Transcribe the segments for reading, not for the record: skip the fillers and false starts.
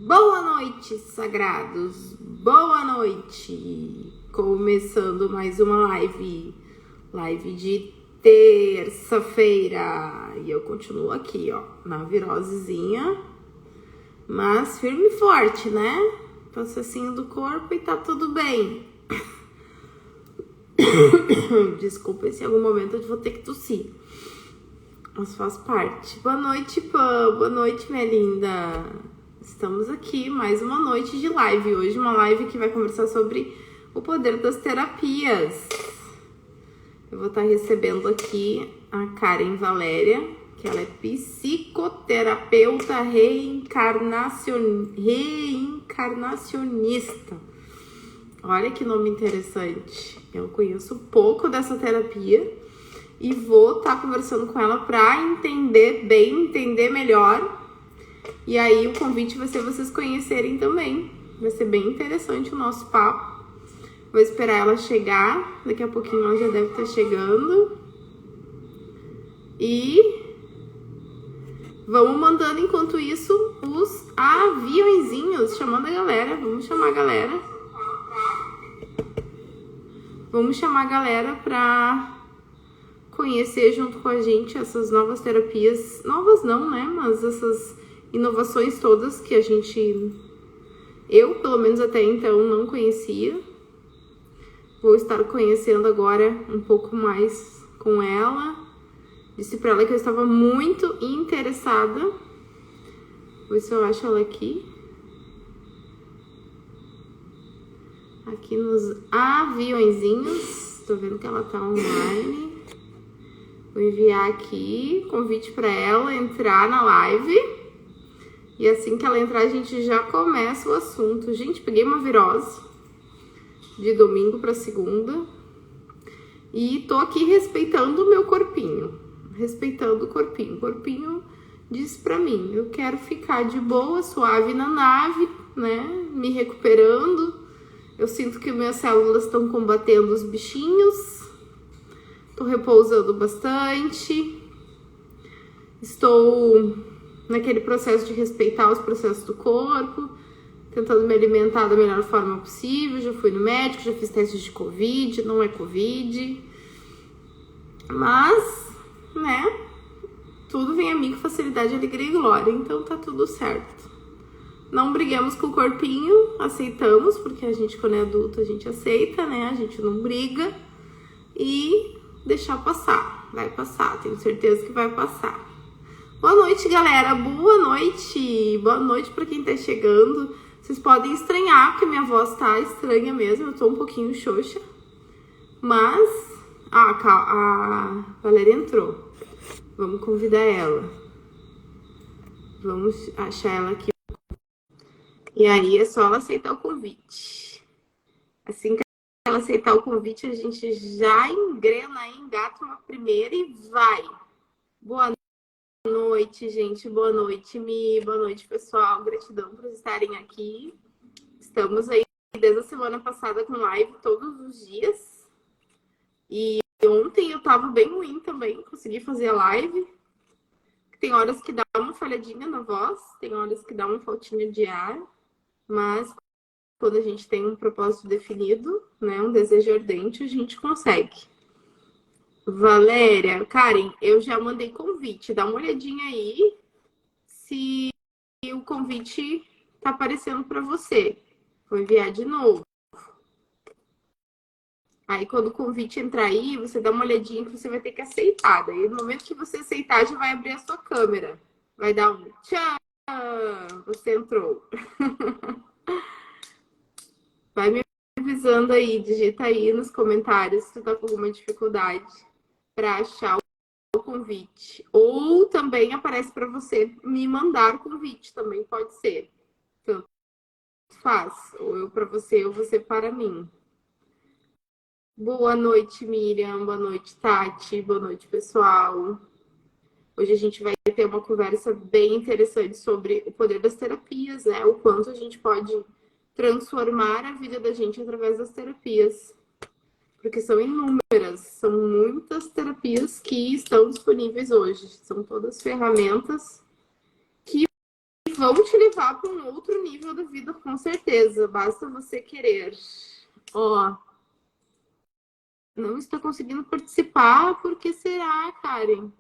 Boa noite, sagrados! Boa noite! Começando mais uma live de terça-feira. E eu continuo aqui, ó, na virosezinha, mas firme e forte, né? Processinho do corpo e tá tudo bem. Desculpa se em algum momento eu vou ter que tossir, mas faz parte. Boa noite, Pam. Boa noite, minha linda. Estamos aqui, mais uma noite de live. Hoje uma live que vai conversar sobre o poder das terapias. Eu vou estar recebendo aqui a Karen Valéria, que ela é psicoterapeuta reencarnacionista. Olha que nome interessante. Eu conheço pouco dessa terapia e vou estar conversando com ela para entender bem, entender melhor. E aí o convite vai ser vocês conhecerem também. Vai ser bem interessante o nosso papo. Vou esperar ela chegar. Daqui a pouquinho ela já deve estar chegando. E vamos mandando enquanto isso os aviõezinhos, chamando a galera. Vamos chamar a galera. Vamos chamar a galera para conhecer junto com a gente essas novas terapias. Novas não, né? Mas essas inovações todas que eu pelo menos até então não conhecia. Vou estar conhecendo agora um pouco mais com ela. Disse pra ela que eu estava muito interessada. Vou ver se eu acho ela aqui. Aqui nos aviõezinhos. Tô vendo que ela tá online. Vou enviar aqui convite pra ela entrar na live. E assim que ela entrar, a gente já começa o assunto. Gente, peguei uma virose de domingo para segunda. E tô aqui respeitando o meu corpinho. Respeitando o corpinho. O corpinho diz pra mim, eu quero ficar de boa, suave na nave, né? Me recuperando. Eu sinto que minhas células estão combatendo os bichinhos. Tô repousando bastante. Estou naquele processo de respeitar os processos do corpo, tentando me alimentar da melhor forma possível. Já fui no médico, já fiz testes de Covid, não é Covid. Mas, né, tudo vem a mim com facilidade, alegria e glória, então tá tudo certo. Não briguemos com o corpinho, aceitamos, porque a gente quando é adulto a gente aceita, né, a gente não briga e deixar passar, vai passar, tenho certeza que vai passar. Boa noite, galera. Boa noite. Boa noite para quem tá chegando. Vocês podem estranhar, porque minha voz tá estranha mesmo. Eu tô um pouquinho xoxa. Mas... a Valéria entrou. Vamos convidar ela. Vamos achar ela aqui. E aí é só ela aceitar o convite. Assim que ela aceitar o convite, a gente já engata uma primeira e vai. Boa noite, gente. Boa noite, Mi. Boa noite, pessoal. Gratidão por estarem aqui. Estamos aí desde a semana passada com live todos os dias. E ontem eu tava bem ruim também. Consegui fazer a live. Tem horas que dá uma falhadinha na voz. Tem horas que dá uma faltinha de ar. Mas quando a gente tem um propósito definido, né, um desejo ardente, a gente consegue. Valéria, Karen, eu já mandei convite. Dá uma olhadinha aí se o convite tá aparecendo para você. Vou enviar de novo. Aí, quando o convite entrar aí, você dá uma olhadinha que você vai ter que aceitar. Daí, no momento que você aceitar, já vai abrir a sua câmera. Vai dar um tchau! Você entrou. Vai me avisando aí, digita aí nos comentários se você tá com alguma dificuldade para achar o convite. Ou também aparece para você me mandar o convite, também pode ser. Tanto faz, ou eu para você, ou você para mim. Boa noite, Miriam. Boa noite, Tati. Boa noite, pessoal. Hoje a gente vai ter uma conversa bem interessante sobre o poder das terapias, né? O quanto a gente pode transformar a vida da gente através das terapias. Porque são inúmeras, são muitas terapias que estão disponíveis hoje. São todas ferramentas que vão te levar para um outro nível da vida, com certeza. Basta você querer. Ó, não estou conseguindo participar. Por que será, Karen?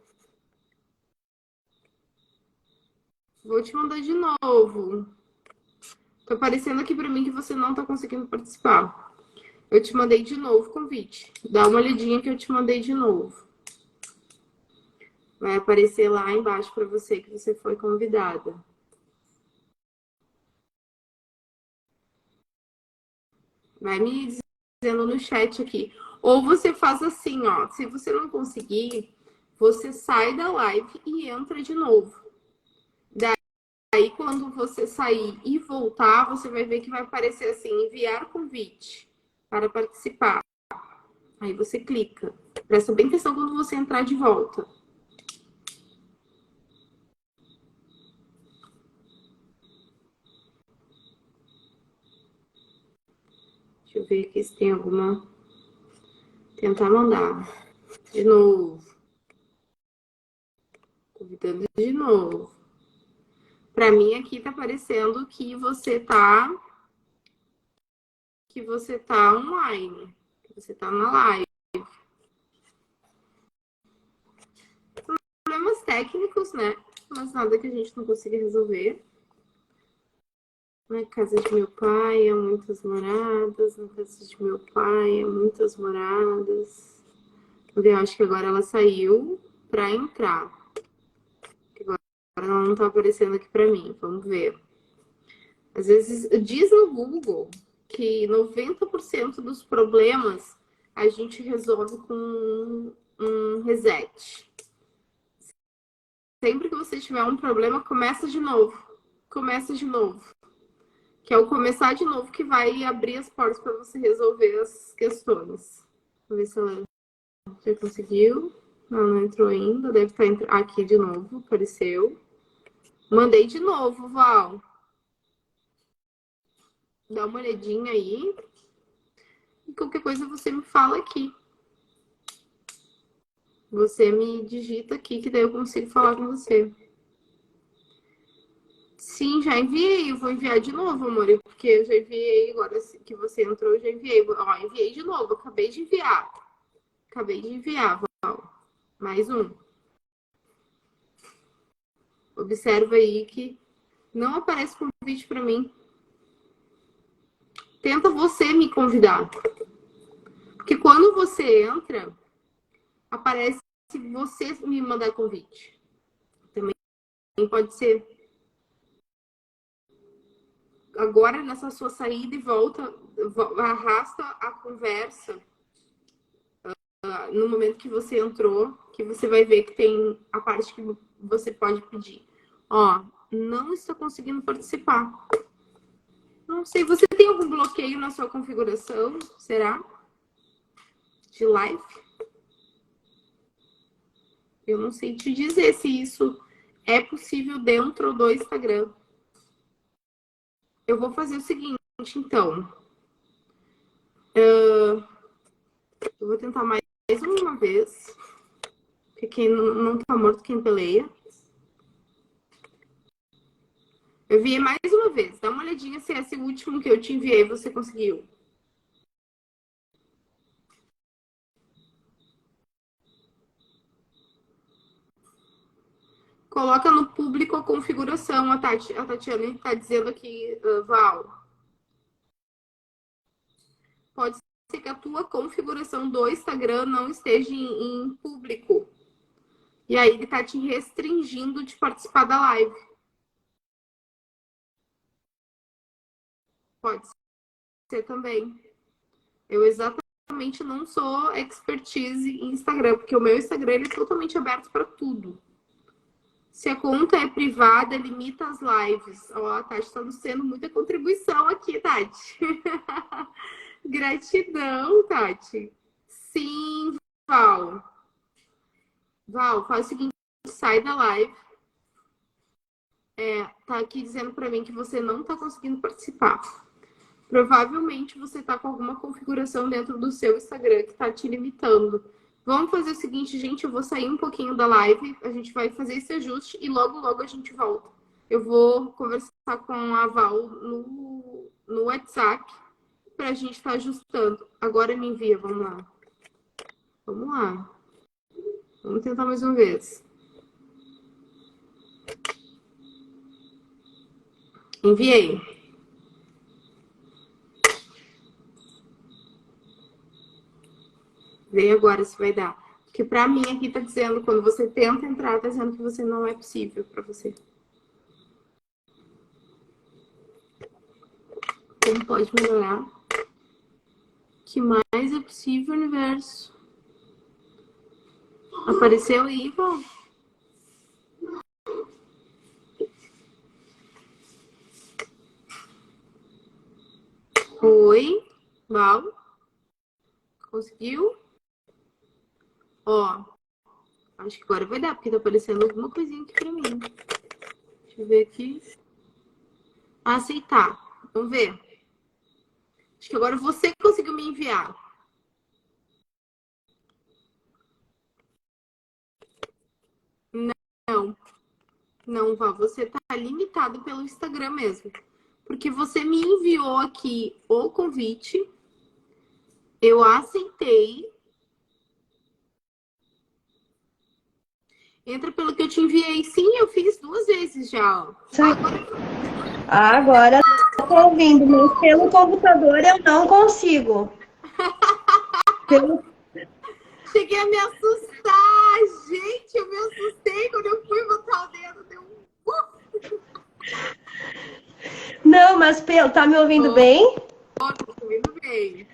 Vou te mandar de novo. Tá aparecendo aqui para mim que você não tá conseguindo participar. Eu te mandei de novo o convite. Dá uma olhadinha que eu te mandei de novo. Vai aparecer lá embaixo para você que você foi convidada. Vai me dizendo no chat aqui. Ou você faz assim, ó. Se você não conseguir, você sai da live e entra de novo. Daí, quando você sair e voltar, você vai ver que vai aparecer assim, enviar convite para participar. Aí você clica. Presta bem atenção quando você entrar de volta. Deixa eu ver aqui se tem alguma. Tentar mandar. De novo. Convidando de novo. Para mim aqui tá aparecendo que você tá online, que você tá na live. Problemas técnicos, né? Mas nada que a gente não consiga resolver. Na casa de meu pai, há muitas moradas. Na casa de meu pai, há muitas moradas. Eu acho que agora ela saiu para entrar. Agora ela não tá aparecendo aqui para mim. Vamos ver. Às vezes, diz no Google que 90% dos problemas a gente resolve com um reset. Sempre que você tiver um problema, começa de novo. Começa de novo. Que é o começar de novo que vai abrir as portas para você resolver as questões. Vamos ver se ela já conseguiu. Não entrou ainda. Deve estar aqui de novo. Apareceu. Mandei de novo, Val. Dá uma olhadinha aí. E qualquer coisa você me fala aqui. Você me digita aqui, que daí eu consigo falar com você. Sim, já enviei. Eu vou enviar de novo, amor. Porque eu já enviei agora que você entrou, eu já enviei. Ó, enviei de novo. Acabei de enviar. Acabei de enviar, Val. Mais um. Observa aí que não aparece convite para mim. Tenta você me convidar. Porque quando você entra, aparece você me mandar convite. Também pode ser. Agora, nessa sua saída e volta, arrasta a conversa no momento que você entrou, que você vai ver que tem a parte que você pode pedir. Ó, não estou conseguindo participar. Não sei, você tem algum bloqueio na sua configuração? Será? De live? Eu não sei te dizer se isso é possível dentro do Instagram. Eu vou fazer o seguinte, então. Eu vou tentar mais uma vez. Porque quem não tá morto, quem peleia. Eu enviei mais uma vez. Dá uma olhadinha se esse último que eu te enviei você conseguiu. Coloca no público a configuração. A Tatiana está dizendo aqui, Val. Pode ser que a tua configuração do Instagram não esteja em público. E aí ele tá te restringindo de participar da live. Pode ser também. Eu exatamente não sou expertise em Instagram, porque o meu Instagram ele é totalmente aberto para tudo. Se a conta é privada, limita as lives. Ó, a Tati está sendo muita contribuição aqui, Tati. Gratidão, Tati. Sim, Val. Val, faz o seguinte, sai da live. Tá aqui dizendo para mim que você não tá conseguindo participar. Provavelmente você está com alguma configuração dentro do seu Instagram que está te limitando. Vamos fazer o seguinte, gente, eu vou sair um pouquinho da live, a gente vai fazer esse ajuste e logo, logo a gente volta. Eu vou conversar com a Val no WhatsApp para a gente estar ajustando. Agora me envia, vamos lá. Vamos lá. Vamos tentar mais uma vez. Enviei. Vê agora se vai dar. Porque para mim aqui tá dizendo, quando você tenta entrar, tá dizendo que você não é possível para você. Como pode melhorar? O que mais é possível, universo? Apareceu aí, Ivan? Oi, Val? Conseguiu? Ó, acho que agora vai dar, porque tá aparecendo alguma coisinha aqui pra mim. Deixa eu ver aqui. Aceitar. Vamos ver. Acho que agora você conseguiu me enviar. Não. Não, Val, você tá limitado pelo Instagram mesmo. Porque você me enviou aqui o convite. Eu aceitei. Entra pelo que eu te enviei. Sim, eu fiz 2 vezes já. Ó. Agora eu tô ouvindo, mas pelo computador eu não consigo. Cheguei a me assustar. Gente, eu me assustei quando eu fui botar o dedo. Deu um... Não, mas tá me ouvindo bem? Tô ouvindo bem.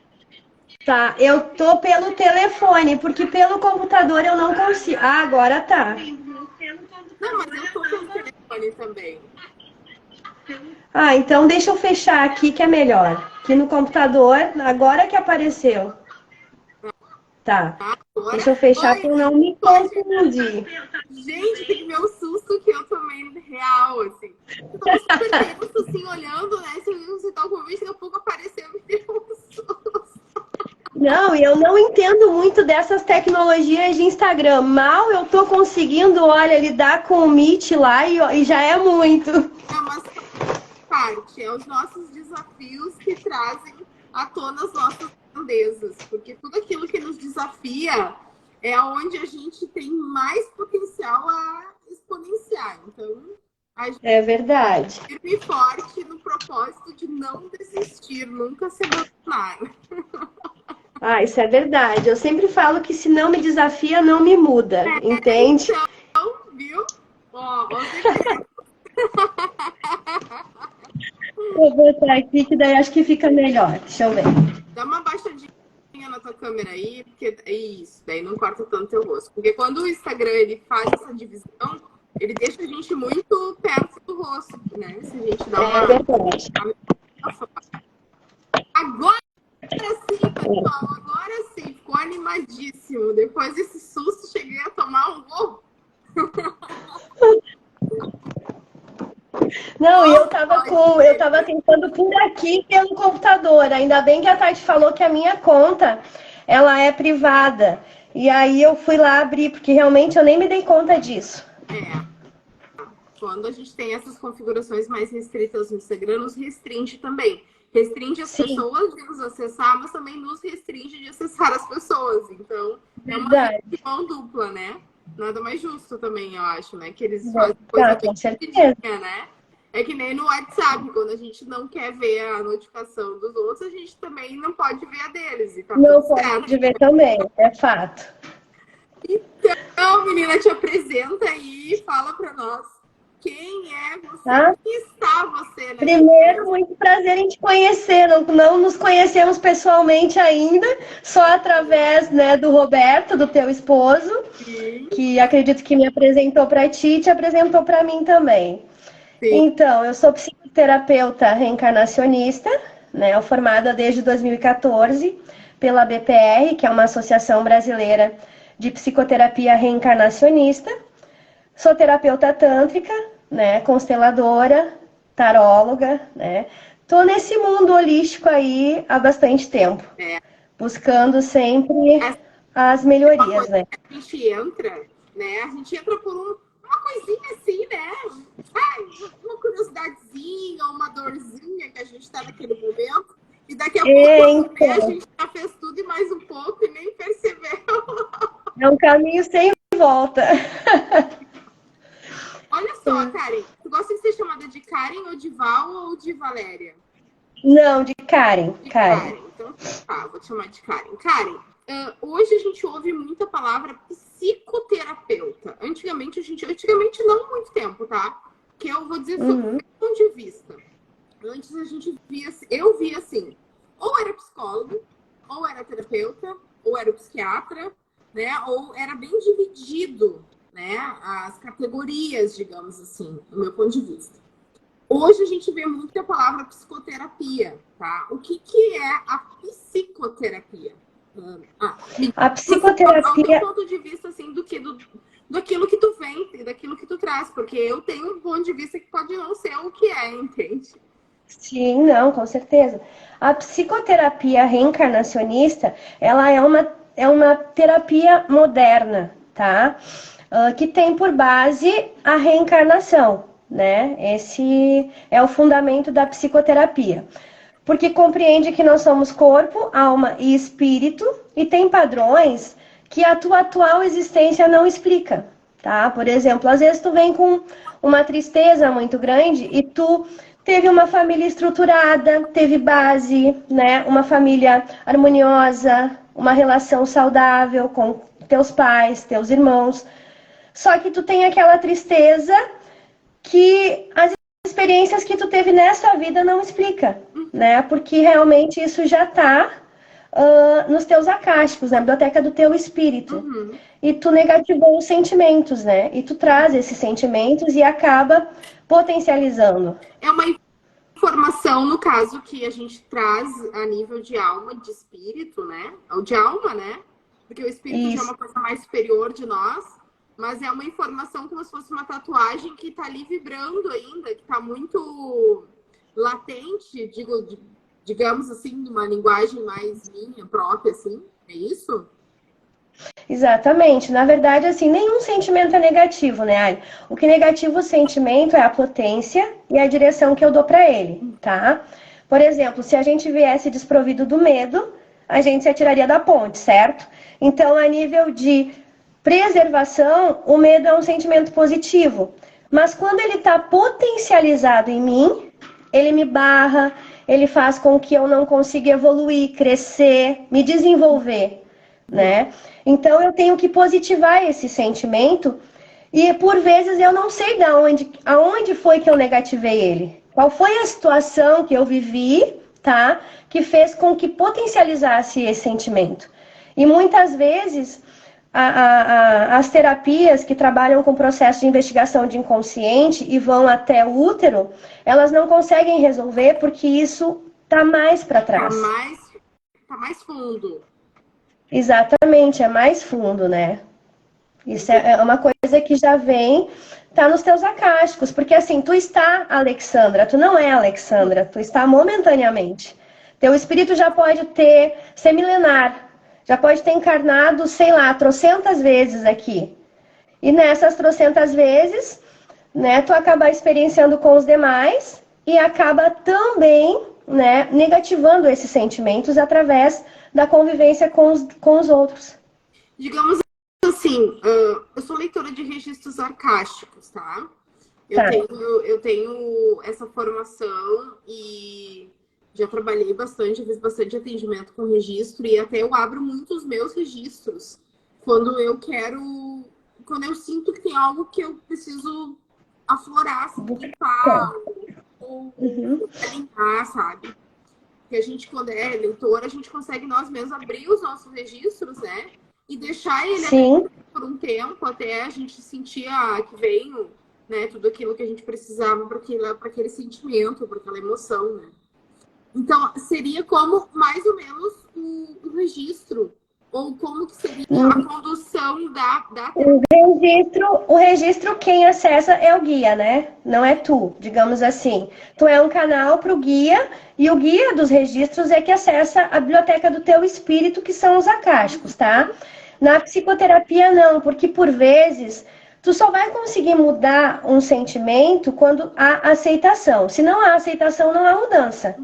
Tá, eu tô pelo telefone, porque pelo computador eu não consigo. Ah, agora tá. Não, mas eu tô pelo telefone também. Ah, então deixa eu fechar aqui que é melhor. Aqui no computador, agora que apareceu. Tá. Agora Deixa eu fechar foi. para eu não me confundir. Gente, tem que ver o susto que eu tomei real, assim. Eu tava super tenso, assim, olhando, né? Você tá com daqui a pouco apareceu e me deu um susto. Não, eu não entendo muito dessas tecnologias de Instagram. Mal eu tô conseguindo, olha, lidar com o Meet lá e já é muito. É uma parte, é os nossos desafios que trazem à tona as nossas grandezas. Porque tudo aquilo que nos desafia é onde a gente tem mais potencial a exponenciar. Então, a gente É verdade. firme e forte no propósito de não desistir, nunca se abandonar. Ah, isso é verdade. Eu sempre falo que se não me desafia, não me muda, entende? Então, viu? Ó, os decretos. Vou botar aqui que daí acho que fica melhor. Deixa eu ver. Dá uma baixadinha na tua câmera aí, porque é isso, daí não corta tanto teu rosto. Porque quando o Instagram ele faz essa divisão, ele deixa a gente muito perto do rosto, né? Se a gente dá uma... É verdade. Agora sim, pessoal, agora sim, ficou animadíssimo. Depois desse susto, cheguei a tomar um gol. Não, e eu tava tentando por aqui pelo computador. Ainda bem que a Tati falou que a minha conta, ela é privada. E aí eu fui lá abrir, porque realmente eu nem me dei conta disso. Quando a gente tem essas configurações mais restritas no Instagram, nos restringe também. Restringe as pessoas de nos acessar, mas também nos restringe de acessar as pessoas. Então, é uma mão dupla, né? Nada mais justo também, eu acho, né? Que eles fazem coisa bem divididinha, né? É que nem no WhatsApp, quando a gente não quer ver a notificação dos outros, a gente também não pode ver a deles. E tá não tudo certo. pode ver também, é fato. Então, menina, te apresenta aí e fala pra nós quem é você, Tá? quem está você, né? Primeiro, muito prazer em te conhecer. Não nos conhecemos pessoalmente ainda, só através, né, do Roberto, do teu esposo, que acredito que me apresentou para ti e te apresentou para mim também. Sim. Então, eu sou psicoterapeuta reencarnacionista, né, formada desde 2014 pela BPR, que é uma associação brasileira de psicoterapia reencarnacionista. Sou terapeuta tântrica, né, consteladora, taróloga, né? Tô nesse mundo holístico aí há bastante tempo, buscando sempre as melhorias, né? A gente entra, né? A gente entra por uma uma coisinha assim, né? Ai, uma curiosidadezinha, uma dorzinha que a gente tá naquele momento. E daqui a pouco Então, a gente já fez tudo e mais um pouco e nem percebeu. é um caminho sem volta. Olha só, Karen, tu gosta de ser chamada de Karen ou de Val ou de Valéria? Não, de Karen. De Karen. Karen. Então, tá, vou te chamar de Karen. Karen, hoje a gente ouve muita palavra psicoterapeuta. Antigamente não há muito tempo, tá? Que eu vou dizer sobre o meu ponto de vista. Antes a gente eu via assim, ou era psicólogo, ou era terapeuta, ou era psiquiatra, né? Ou era bem dividido, né? As categorias, digamos assim, do meu ponto de vista. Hoje a gente vê muito a palavra psicoterapia, tá? O que é a psicoterapia? A psicoterapia... Do ponto de vista, assim, daquilo que tu vem, daquilo que tu traz, porque eu tenho um ponto de vista que pode não ser o que é, entende? Sim, não, com certeza. A psicoterapia reencarnacionista, ela é uma terapia moderna, tá? Que tem por base a reencarnação, né? Esse é o fundamento da psicoterapia. Porque compreende que nós somos corpo, alma e espírito e tem padrões que a tua atual existência não explica, tá? Por exemplo, às vezes tu vem com uma tristeza muito grande e tu teve uma família estruturada, teve base, né? Uma família harmoniosa, uma relação saudável com teus pais, teus irmãos. Só que tu tem aquela tristeza que as experiências que tu teve nessa vida não explica, né? Porque realmente isso já está nos teus acásticos, na biblioteca do teu espírito. E tu negativou os sentimentos, né? E tu traz esses sentimentos e acaba potencializando. É uma informação, no caso, que a gente traz a nível de alma, de espírito, né? Ou de alma, né? Porque o espírito já é uma coisa mais superior de nós, mas é uma informação como se fosse uma tatuagem que tá ali vibrando ainda, que tá muito latente, digamos assim, numa linguagem mais minha própria, assim. É isso? Exatamente. Na verdade, assim, nenhum sentimento é negativo, né, Ari? O que negativo o sentimento é a potência e a direção que eu dou para ele, tá? Por exemplo, se a gente viesse desprovido do medo, a gente se atiraria da ponte, certo? Então, a nível de preservação, o medo é um sentimento positivo. Mas quando ele está potencializado em mim, ele me barra, ele faz com que eu não consiga evoluir, crescer, me desenvolver, né? Então eu tenho que positivar esse sentimento e por vezes eu não sei aonde foi que eu negativei ele. Qual foi a situação que eu vivi, tá? Que fez com que potencializasse esse sentimento. E muitas vezes as terapias que trabalham com processo de investigação de inconsciente e vão até o útero, elas não conseguem resolver porque isso tá mais para trás. Tá mais fundo. Exatamente, é mais fundo, né? Isso é uma coisa que já vem, tá nos teus acásticos, porque assim, tu está Alexandra, tu não é Alexandra, tu está momentaneamente. Teu espírito já pode ser milenar, já pode ter encarnado, sei lá, trocentas vezes aqui. E nessas trocentas vezes, né, tu acaba experienciando com os demais e acaba também, né, negativando esses sentimentos através da convivência com os outros. Digamos assim, eu sou leitora de registros arcásticos, tá? Eu tenho essa formação e já trabalhei bastante, fiz bastante atendimento com registro e até eu abro muito os meus registros quando eu sinto que tem algo que eu preciso aflorar, limpar ou alinhar, sabe? Que a gente, quando é leitora, a gente consegue nós mesmos abrir os nossos registros, né? E deixar ele por um tempo, até a gente sentir que veio, né, tudo aquilo que a gente precisava para aquele sentimento, para aquela emoção, né? Então, seria como, mais ou menos, o registro, ou como que seria a condução da O registro, quem acessa é o guia, né? Não é tu, digamos assim. Tu é um canal para o guia, e o guia dos registros é que acessa a biblioteca do teu espírito, que são os acásticos, tá? Na psicoterapia, não, porque por vezes Tu só vai conseguir mudar um sentimento quando há aceitação. Se não há aceitação, não há mudança.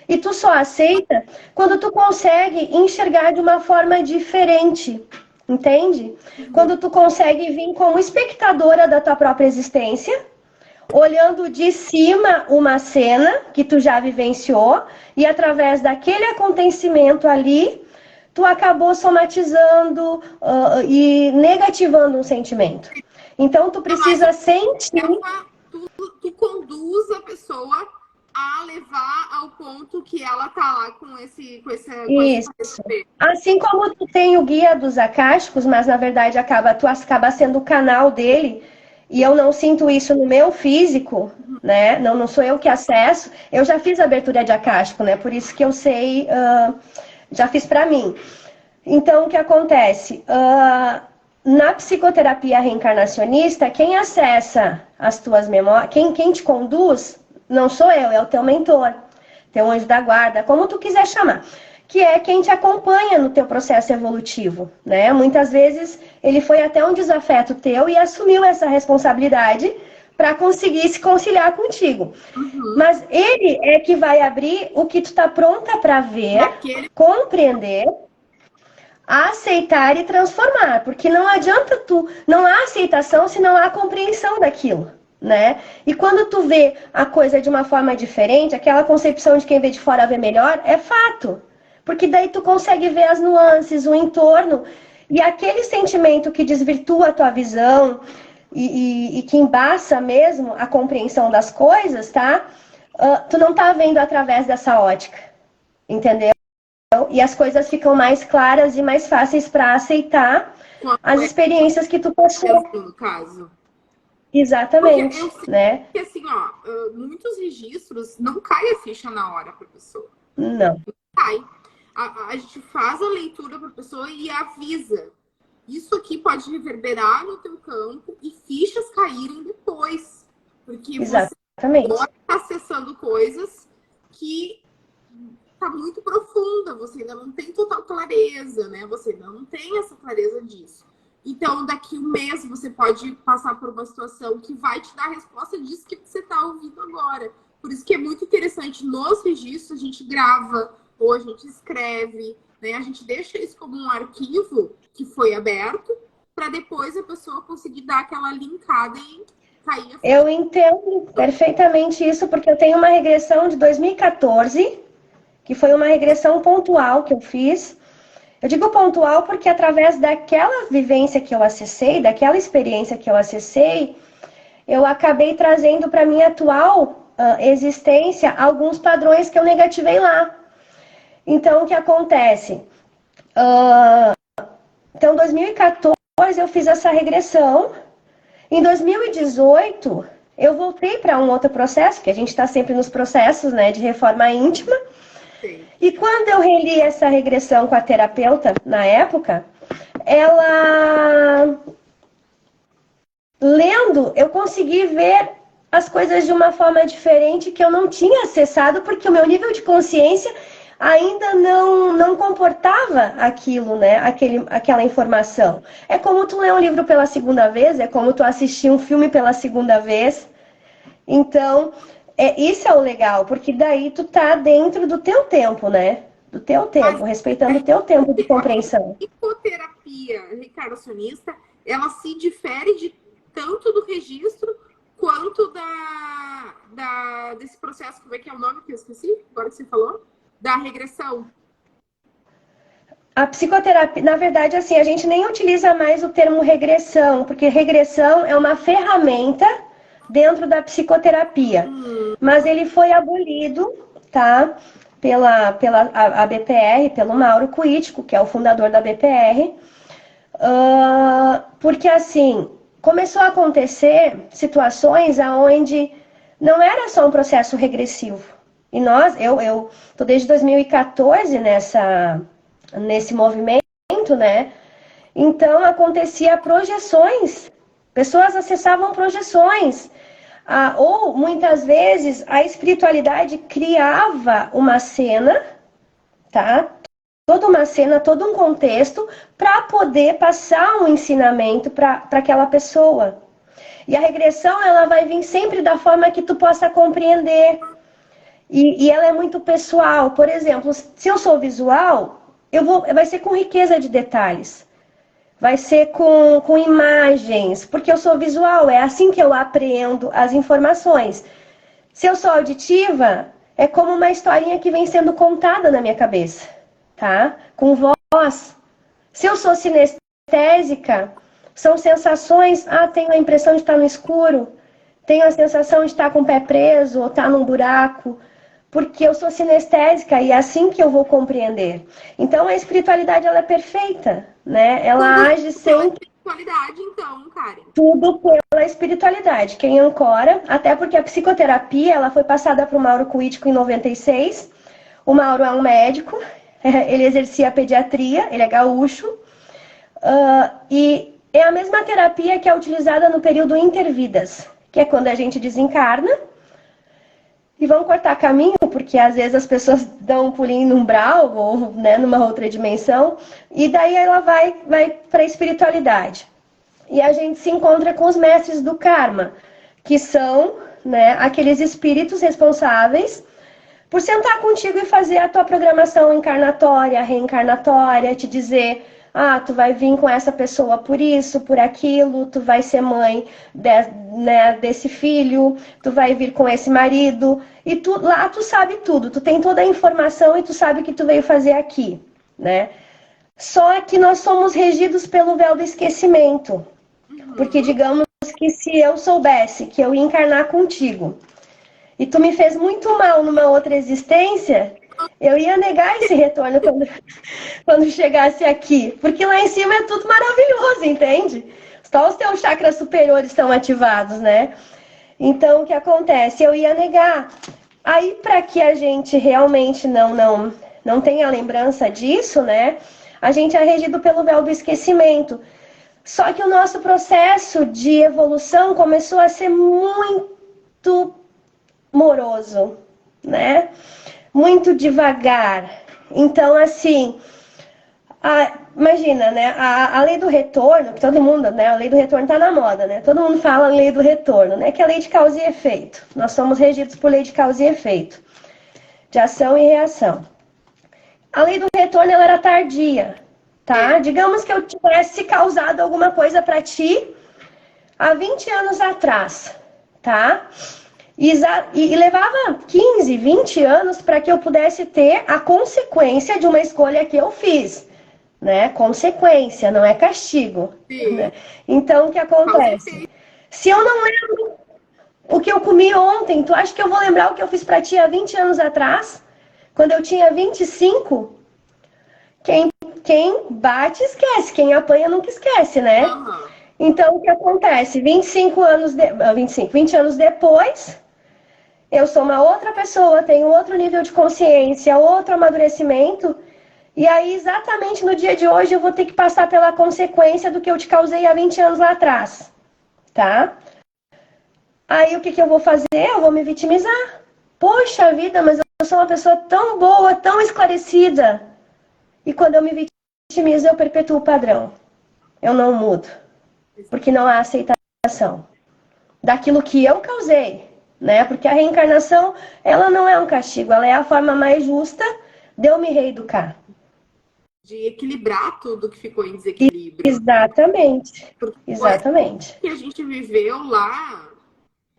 E tu só aceita quando tu consegue enxergar de uma forma diferente, entende? Quando tu consegue vir como espectadora da tua própria existência, olhando de cima uma cena que tu já vivenciou e através daquele acontecimento ali, tu acabou somatizando e negativando um sentimento. Então, tu precisa sentir... Tu conduz a pessoa a levar ao ponto que ela tá lá com esse Isso. Assim como tu tem o guia dos acásticos, mas na verdade tu acaba sendo o canal dele, e eu não sinto isso no meu físico, né? Não sou eu que acesso. Eu já fiz abertura de acástico, né? Por isso que eu sei, já fiz para mim. Então, o que acontece? Na psicoterapia reencarnacionista, quem acessa as tuas memórias, quem te conduz, não sou eu, é o teu mentor, teu anjo da guarda, como tu quiser chamar, que é quem te acompanha no teu processo evolutivo, né? Muitas vezes ele foi até um desafeto teu e assumiu essa responsabilidade para conseguir se conciliar contigo. Mas ele é que vai abrir o que tu tá pronta para ver, compreender, aceitar e transformar, porque não adianta não há aceitação se não há compreensão daquilo, né? E quando tu vê a coisa de uma forma diferente, aquela concepção de quem vê de fora vê melhor, é fato, porque daí tu consegue ver as nuances, o entorno, e aquele sentimento que desvirtua a tua visão e que embaça mesmo a compreensão das coisas, tá? Tu não tá vendo através dessa ótica, entendeu? E as coisas ficam mais claras e mais fáceis para aceitar as experiências que tu passou. No caso. Exatamente, né? Porque assim, muitos registros não cai a ficha na hora para a pessoa. Não cai. A gente faz a leitura para a pessoa e avisa. Isso aqui pode reverberar no teu campo e fichas caírem depois. Porque você está acessando coisas que tá muito profunda, você ainda não tem total clareza, né? Você ainda não tem essa clareza disso. Então, daqui um mês, você pode passar por uma situação que vai te dar a resposta disso que você está ouvindo agora. Por isso que é muito interessante, nos registros, a gente grava ou a gente escreve, né? A gente deixa isso como um arquivo que foi aberto, para depois a pessoa conseguir dar aquela linkada e cair. Eu entendo perfeitamente isso, porque eu tenho uma regressão de 2014, que foi uma regressão pontual que eu fiz. Eu digo pontual porque através daquela vivência que eu acessei, daquela experiência que eu acessei, eu acabei trazendo para minha atual existência alguns padrões que eu negativei lá. Então, o que acontece? Então, em 2014 eu fiz essa regressão. Em 2018, eu voltei para um outro processo, que a gente está sempre nos processos, né, de reforma íntima. E quando eu reli essa regressão com a terapeuta, na época, ela... Lendo, eu consegui ver as coisas de uma forma diferente que eu não tinha acessado, porque o meu nível de consciência ainda não comportava aquilo, né? Aquela informação. É como tu ler um livro pela segunda vez, é como tu assistir um filme pela segunda vez. Então... isso é o legal, porque daí tu tá dentro do teu tempo, né? Do teu tempo, respeitando o teu tempo de compreensão. A psicoterapia reencarnacionista, ela se difere de tanto do registro quanto desse processo, como é que é o nome que eu esqueci? Agora que você falou? Da regressão. A psicoterapia, na verdade, assim, a gente nem utiliza mais o termo regressão, porque regressão é uma ferramenta dentro da psicoterapia. Mas ele foi abolido, tá? Pela a BPR, pelo Mauro Cuítico, que é o fundador da BPR. Porque, assim, começou a acontecer situações onde não era só um processo regressivo. E eu tô desde 2014 nesse movimento, né? Então, acontecia projeções. Pessoas acessavam projeções. Ou, muitas vezes, a espiritualidade criava uma cena, tá? toda uma cena, todo um contexto para poder passar um ensinamento para aquela pessoa. E a regressão, ela vai vir sempre da forma que tu possa compreender. E ela é muito pessoal. Por exemplo, se eu sou visual, vai ser com riqueza de detalhes. Vai ser com imagens, porque eu sou visual, é assim que eu aprendo as informações. Se eu sou auditiva, é como uma historinha que vem sendo contada na minha cabeça, tá? Com voz. Se eu sou sinestésica, são sensações, tenho a impressão de estar no escuro, tenho a sensação de estar com o pé preso ou estar num buraco, porque eu sou sinestésica e é assim que eu vou compreender. Então a espiritualidade, ela é perfeita, né? Ela age sempre... Espiritualidade, então, Karen. Tudo pela espiritualidade. Quem ancora, até porque a psicoterapia, ela foi passada para o Mauro Cuítico em 96. O Mauro é um médico, ele exercia pediatria, ele é gaúcho, e é a mesma terapia que é utilizada no período intervidas, que é quando a gente desencarna e vão cortar caminho, porque às vezes as pessoas dão um pulinho no umbral ou, né, numa outra dimensão, e daí ela vai para a espiritualidade. E a gente se encontra com os mestres do karma, que são, né, aqueles espíritos responsáveis por sentar contigo e fazer a tua programação encarnatória, reencarnatória, te dizer, tu vai vir com essa pessoa por isso, por aquilo, tu vai ser mãe desse filho, tu vai vir com esse marido, e lá tu sabe tudo, tu tem toda a informação e tu sabe o que tu veio fazer aqui, né? Só que nós somos regidos pelo véu do esquecimento, porque digamos que se eu soubesse que eu ia encarnar contigo, e tu me fez muito mal numa outra existência, eu ia negar esse retorno quando chegasse aqui. Porque lá em cima é tudo maravilhoso, entende? Só os teus chakras superiores estão ativados, né? Então, o que acontece? Eu ia negar. Aí, para que a gente realmente não tenha lembrança disso, né? A gente é regido pelo véu do esquecimento. Só que o nosso processo de evolução começou a ser muito moroso, né? Muito devagar. Então, assim, imagina, né? A lei do retorno, que todo mundo, né? A lei do retorno tá na moda, né? Todo mundo fala lei do retorno, né? Que é a lei de causa e efeito. Nós somos regidos por lei de causa e efeito, de ação e reação. A lei do retorno, ela era tardia, tá? Digamos que eu tivesse causado alguma coisa para ti há 20 anos atrás, tá? E levava 15, 20 anos para que eu pudesse ter a consequência de uma escolha que eu fiz, né? Consequência, não é castigo. Né? Então, o que acontece? Se eu não lembro o que eu comi ontem, tu acha que eu vou lembrar o que eu fiz para ti há 20 anos atrás? Quando eu tinha 25? Quem bate, esquece. Quem apanha, nunca esquece, né? Então, o que acontece? 20 anos depois... Eu sou uma outra pessoa, tenho outro nível de consciência, outro amadurecimento. E aí, exatamente no dia de hoje, eu vou ter que passar pela consequência do que eu te causei há 20 anos lá atrás. Tá? Aí, o que eu vou fazer? Eu vou me vitimizar. Poxa vida, mas eu sou uma pessoa tão boa, tão esclarecida. E quando eu me vitimizo, eu perpetuo o padrão. Eu não mudo. Porque não há aceitação daquilo que eu causei. Né? Porque a reencarnação, ela não é um castigo, ela é a forma mais justa de eu me reeducar. De equilibrar tudo que ficou em desequilíbrio. Exatamente. Exatamente. Que a gente viveu lá,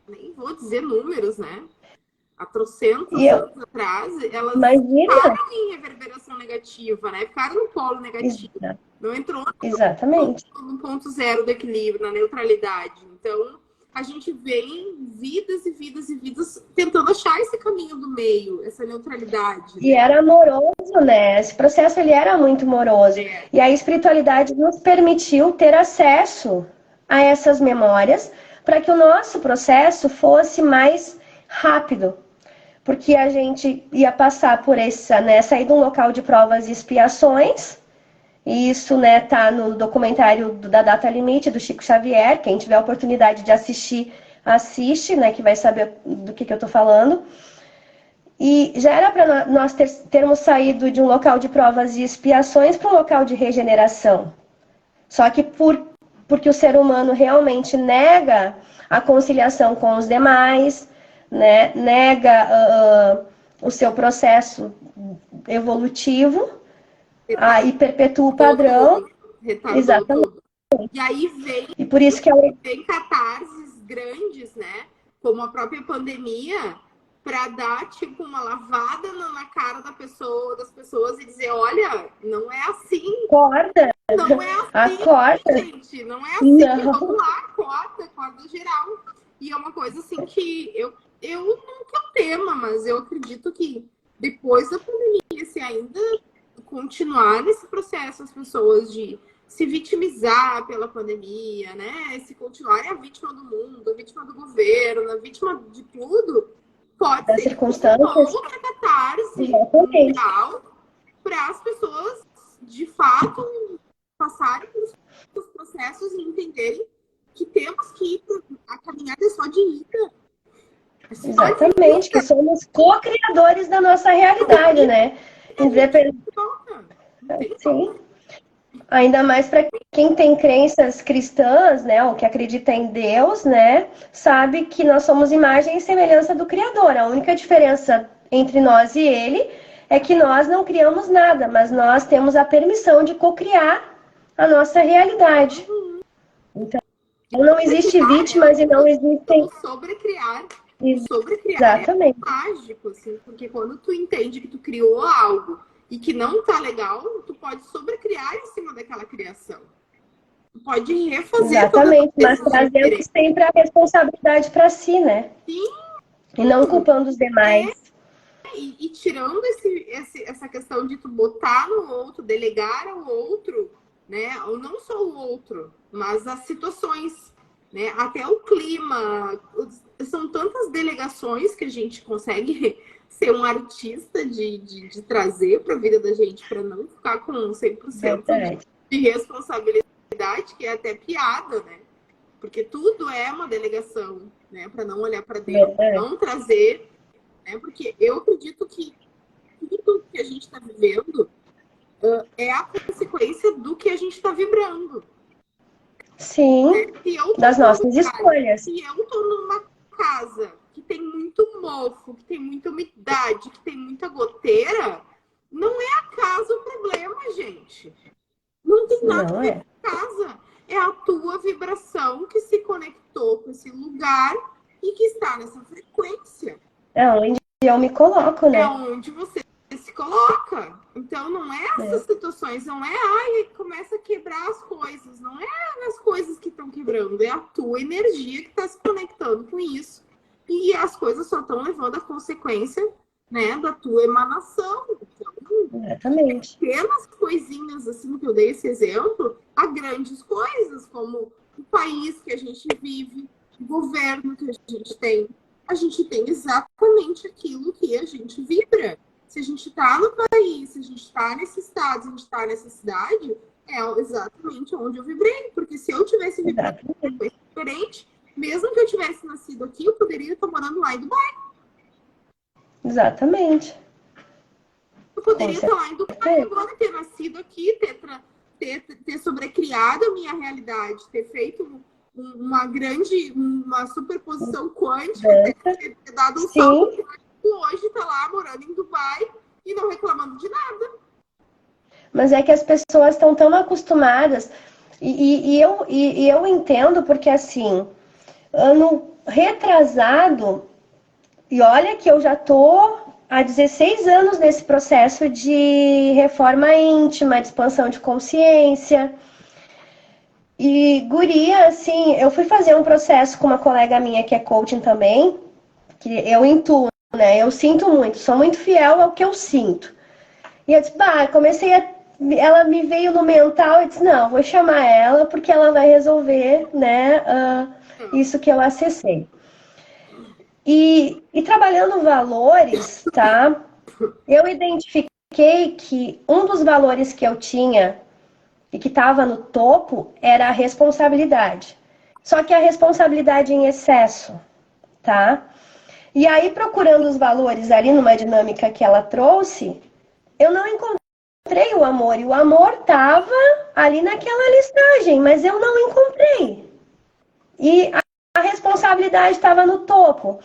nem vou dizer números, né? Há trocentos anos atrás, elas ficaram em reverberação negativa, né? Ficaram no polo negativo. Não entrou no ponto zero do equilíbrio, na neutralidade. Então, a gente vem vidas e vidas e vidas tentando achar esse caminho do meio, essa neutralidade. E era amoroso, né? Esse processo, ele era muito moroso. E a espiritualidade nos permitiu ter acesso a essas memórias para que o nosso processo fosse mais rápido. Porque a gente ia passar por sair de um local de provas e expiações. E isso, né, tá no documentário da Data Limite, do Chico Xavier. Quem tiver a oportunidade de assistir, assiste, né, que vai saber do que eu tô falando. E já era para nós termos saído de um local de provas e expiações para um local de regeneração. Só que porque o ser humano realmente nega a conciliação com os demais, né? Nega o seu processo evolutivo, aí perpetua o padrão. Retardou Exatamente. tudo. E aí e por isso que vem catarses grandes, né? Como a própria pandemia, para dar tipo uma lavada na cara das pessoas e dizer, olha, não é assim. Acorda. Não é assim, acorda. Gente. Não é assim. Não. Vamos lá, acorda geral. E é uma coisa assim que eu não que eu tema, mas eu acredito que depois da pandemia, se ainda continuar nesse processo as pessoas de se vitimizar pela pandemia, né? Se continuarem a vítima do mundo, a vítima do governo, a vítima de tudo, pode das ser circunstâncias. Outra catarse mundial para as pessoas, de fato, passarem pelos processos e entenderem que temos que ir, a caminhada é só de ida. Exatamente, que somos co-criadores da nossa realidade, né? Sim. Ainda mais para quem tem crenças cristãs, né, ou que acredita em Deus, né, sabe que nós somos imagem e semelhança do Criador. A única diferença entre nós e Ele é que nós não criamos nada, mas nós temos a permissão de co-criar a nossa realidade. Então, não existe vítimas e não existem... Sobrecriar. Exatamente. É mágico, assim, porque quando tu entende que tu criou algo e que não tá legal, tu pode sobrecriar em cima daquela criação. Tu pode refazer. Exatamente, mas trazendo sempre a responsabilidade para si, né? Sim. E não culpando os demais. E tirando essa questão de tu botar no outro, delegar ao outro, né? Ou não só o outro, mas as situações, né? Até o clima. São tantas delegações que a gente consegue ser um artista de trazer para a vida da gente, para não ficar com 100% de responsabilidade, que é até piada, né? Porque tudo é uma delegação, né? Para não olhar para dentro, não trazer, né? Porque eu acredito que tudo que a gente está vivendo é a consequência do que a gente está vibrando. Sim, das nossas escolhas. Se eu estou numa casa que tem muito mofo, que tem muita umidade, que tem muita goteira, não é a casa o problema, gente. Não tem nada a ver com a casa. É a tua vibração que se conectou com esse lugar e que está nessa frequência. É onde eu me coloco, né? É onde você se coloca. Então, não é essas situações, não é, começa a quebrar as coisas. Não é as coisas que estão quebrando, é a tua energia que está se conectando com isso. E as coisas só estão levando a consequência, né, da tua emanação. Então, exatamente. Pequenas coisinhas, assim, que eu dei esse exemplo, a grandes coisas, como o país que a gente vive, o governo que a gente tem. A gente tem exatamente aquilo que a gente vibra. Se a gente está no país, se a gente está nesse estado, se a gente está nessa cidade, é exatamente onde eu vibrei. Porque se eu tivesse vibrado diferente, mesmo que eu tivesse nascido aqui, eu poderia estar morando lá em Dubai. Exatamente. Eu poderia estar lá em Dubai agora, ter nascido aqui, ter sobrecriado a minha realidade, ter feito uma superposição quântica, ter dado um salto. Hoje tá lá morando em Dubai e não reclamando de nada. Mas é que as pessoas estão tão acostumadas e eu entendo porque assim, ano retrasado, e olha que eu já tô há 16 anos nesse processo de reforma íntima, de expansão de consciência. E guria, assim, eu fui fazer um processo com uma colega minha que é coaching também, que eu intuo, né? Eu sinto muito, sou muito fiel ao que eu sinto. E eu disse, ela me veio no mental e disse, não, vou chamar ela porque ela vai resolver, né, isso que eu acessei. E trabalhando valores, tá? Eu identifiquei que um dos valores que eu tinha e que estava no topo era a responsabilidade. Só que a responsabilidade em excesso, tá? E aí, procurando os valores ali numa dinâmica que ela trouxe, eu não encontrei o amor. E o amor estava ali naquela listagem, mas eu não encontrei. E a responsabilidade estava no topo.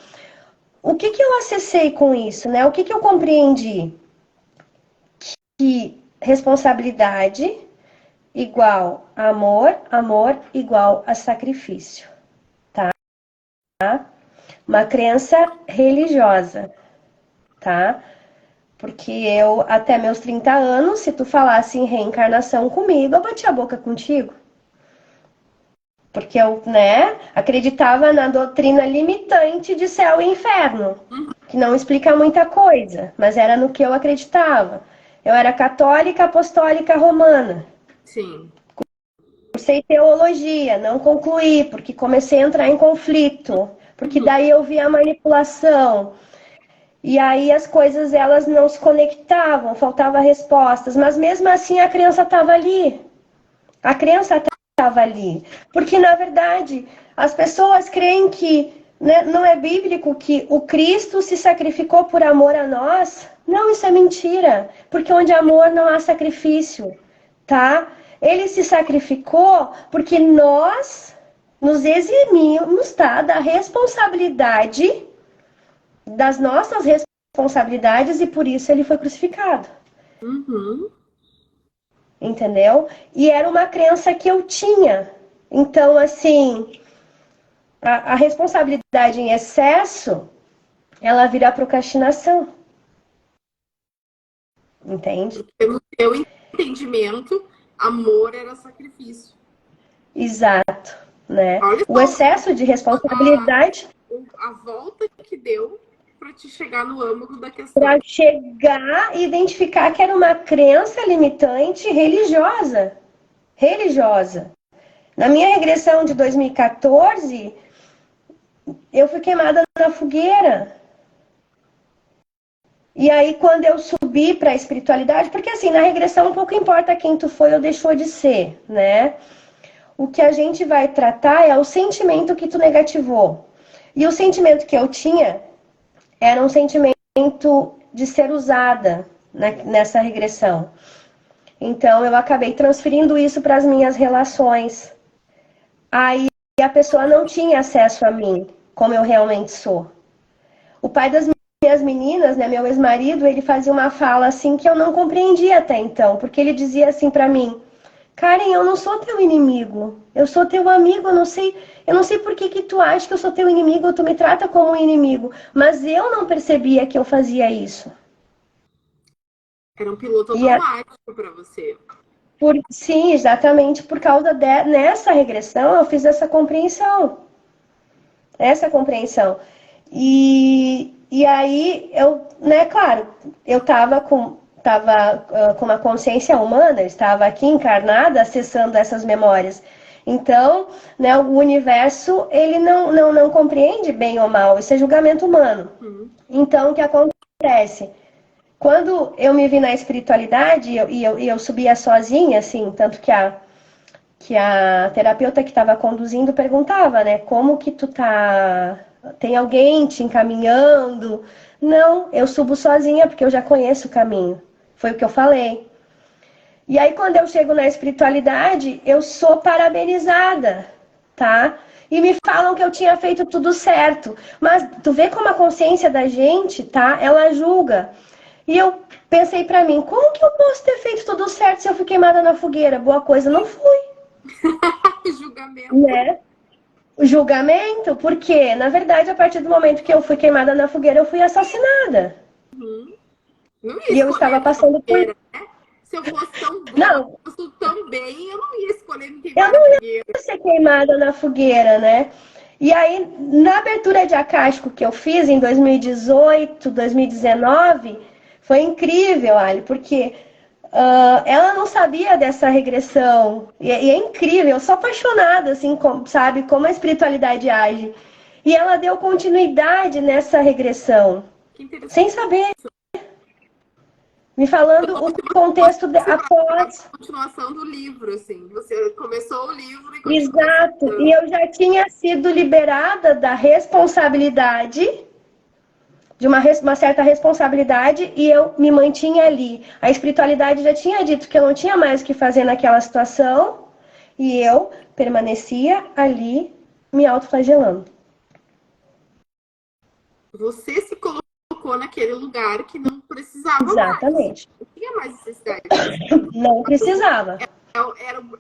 O que eu acessei com isso, né? O que eu compreendi? Que responsabilidade igual a amor, amor igual a sacrifício, tá? Uma crença religiosa, tá? Porque eu, até meus 30 anos, se tu falasse em reencarnação comigo, eu bati a boca contigo. Porque eu, né, acreditava na doutrina limitante de céu e inferno, que não explica muita coisa, mas era no que eu acreditava. Eu era católica apostólica romana. Sim. Cursei teologia, não concluí, porque comecei a entrar em conflito, porque daí eu vi a manipulação. E aí as coisas, elas não se conectavam, faltava respostas, mas mesmo assim a criança estava ali. A criança estava ali. Porque, na verdade, as pessoas creem que, né, não é bíblico que o Cristo se sacrificou por amor a nós. Não, isso é mentira. Porque onde há amor não há sacrifício, tá? Ele se sacrificou porque nós nos eximimos, tá, da responsabilidade, das nossas responsabilidades, e por isso ele foi crucificado. Uhum. Entendeu? E era uma crença que eu tinha. Então, assim, a responsabilidade em excesso, ela vira procrastinação. Entende? Pelo teu entendimento, amor era sacrifício. Exato, né? Olha O só excesso de responsabilidade a volta que deu para te chegar no âmago da questão. para chegar e identificar que era uma crença limitante religiosa. Religiosa. Na minha regressão de 2014, eu fui queimada na fogueira. E aí, quando eu subi para a espiritualidade, porque assim, na regressão, pouco importa quem tu foi ou deixou de ser, né? O que a gente vai tratar é o sentimento que tu negativou. E o sentimento que eu tinha era um sentimento de ser usada nessa regressão. Então, eu acabei transferindo isso para as minhas relações. Aí, a pessoa não tinha acesso a mim, como eu realmente sou. O pai das minhas meninas, né, meu ex-marido, ele fazia uma fala assim que eu não compreendia até então, porque ele dizia assim para mim: Karen, eu não sou teu inimigo, eu sou teu amigo, eu não sei por que tu acha que eu sou teu inimigo, ou tu me trata como um inimigo, mas eu não percebia que eu fazia isso. Era um piloto automático para você. Sim, exatamente, por causa nessa regressão eu fiz essa compreensão. E aí eu, né, claro, eu estava com uma consciência humana, eu estava aqui encarnada acessando essas memórias. Então, né, o universo, ele não compreende bem ou mal, isso é julgamento humano. Então, o que acontece? Quando eu me vi na espiritualidade e eu subia sozinha, assim, tanto que a terapeuta que estava conduzindo perguntava, né, como que tu tá... Tem alguém te encaminhando? Não, eu subo sozinha porque eu já conheço o caminho. Foi o que eu falei. E aí, quando eu chego na espiritualidade, eu sou parabenizada, tá? E me falam que eu tinha feito tudo certo. Mas tu vê como a consciência da gente, tá? Ela julga. E eu pensei pra mim, como que eu posso ter feito tudo certo se eu fui queimada na fogueira? Boa coisa, não fui. Julgamento. Né? O julgamento, porque, na verdade, a partir do momento que eu fui queimada na fogueira, eu fui assassinada. E eu estava passando por... Né? Se eu fosse tão boa, eu fosse tão bem, eu não ia escolher me queimar na fogueira. Eu não ia ser queimada na fogueira, né? E aí, na abertura de Acástico que eu fiz em 2018, 2019, foi incrível, Ali, porque ela não sabia dessa regressão. E é incrível, eu sou apaixonada, assim, sabe, como a espiritualidade age. E ela deu continuidade nessa regressão, sem saber. Me falando o contexto após... A continuação do livro, assim. Você começou o livro e continuou. Exato. E eu já tinha sido liberada da responsabilidade de uma certa responsabilidade e eu me mantinha ali. A espiritualidade já tinha dito que eu não tinha mais o que fazer naquela situação e eu permanecia ali me autoflagelando. Você se colocou naquele lugar que não precisava Exatamente. mais. Não tinha mais necessidade. Não precisava.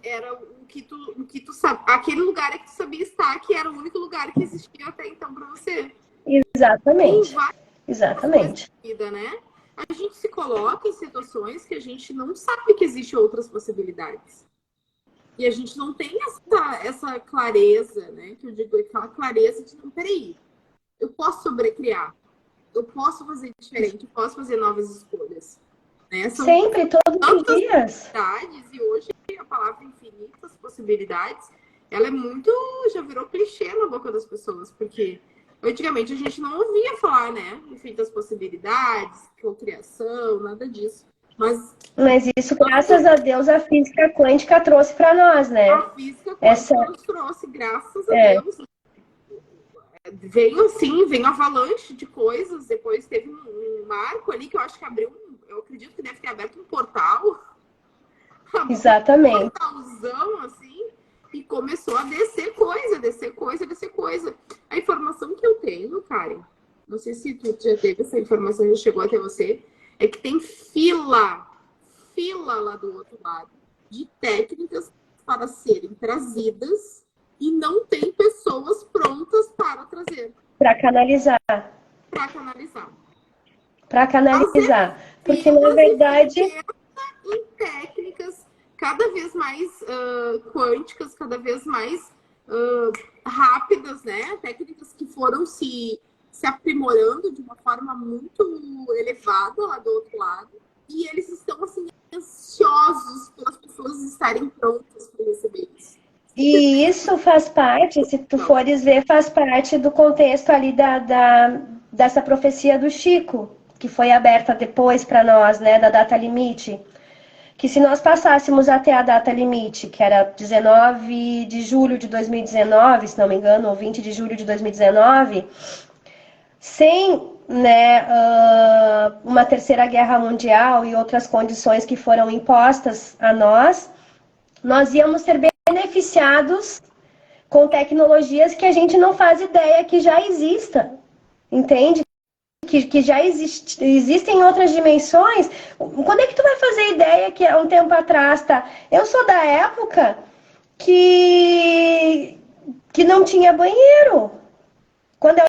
Era o que tu sabe. Aquele lugar é que tu sabia estar, que era o único lugar que existia até então para você. Exatamente. Exatamente. Vida, né? A gente se coloca em situações que a gente não sabe que existem outras possibilidades. E a gente não tem essa clareza, né? Que eu digo, aquela clareza de não, peraí, eu posso sobrecriar, eu posso fazer diferente, eu posso fazer novas escolhas. Né? São sempre, todos os dias. E hoje a palavra infinitas possibilidades, ela é muito, já virou clichê na boca das pessoas, porque antigamente a gente não ouvia falar, né? Infinitas possibilidades, cocriação, nada disso. Mas isso, graças a Deus, a física quântica trouxe para nós, né? A física quântica nos trouxe, graças a Deus. Veio avalanche de coisas, depois teve um marco ali que eu acho que abriu, eu acredito que deve ter aberto um portal. Exatamente. Um portalzão, assim, e começou a descer coisa. A informação que eu tenho, Karen, não sei se tu já teve essa informação, já chegou até você, é que tem fila lá do outro lado, de técnicas para serem trazidas e não tem pessoas prontas para trazer. Para canalizar. Porque, na verdade... Em técnicas cada vez mais quânticas, cada vez mais rápidas, né? Técnicas que foram se aprimorando de uma forma muito elevada lá do outro lado. E eles estão, assim, ansiosos pelas pessoas estarem prontas para receber isso. E isso faz parte, se tu fores ver, faz parte do contexto ali dessa profecia do Chico, que foi aberta depois para nós, né, da data limite. Que se nós passássemos até a data limite, que era 19 de julho de 2019, se não me engano, ou 20 de julho de 2019, sem, né, uma terceira guerra mundial e outras condições que foram impostas a nós íamos ser beneficiados com tecnologias que a gente não faz ideia que já exista, entende? Que já existem outras dimensões. Quando é que tu vai fazer ideia que há um tempo atrás, tá? Eu sou da época que não tinha banheiro. Quando eu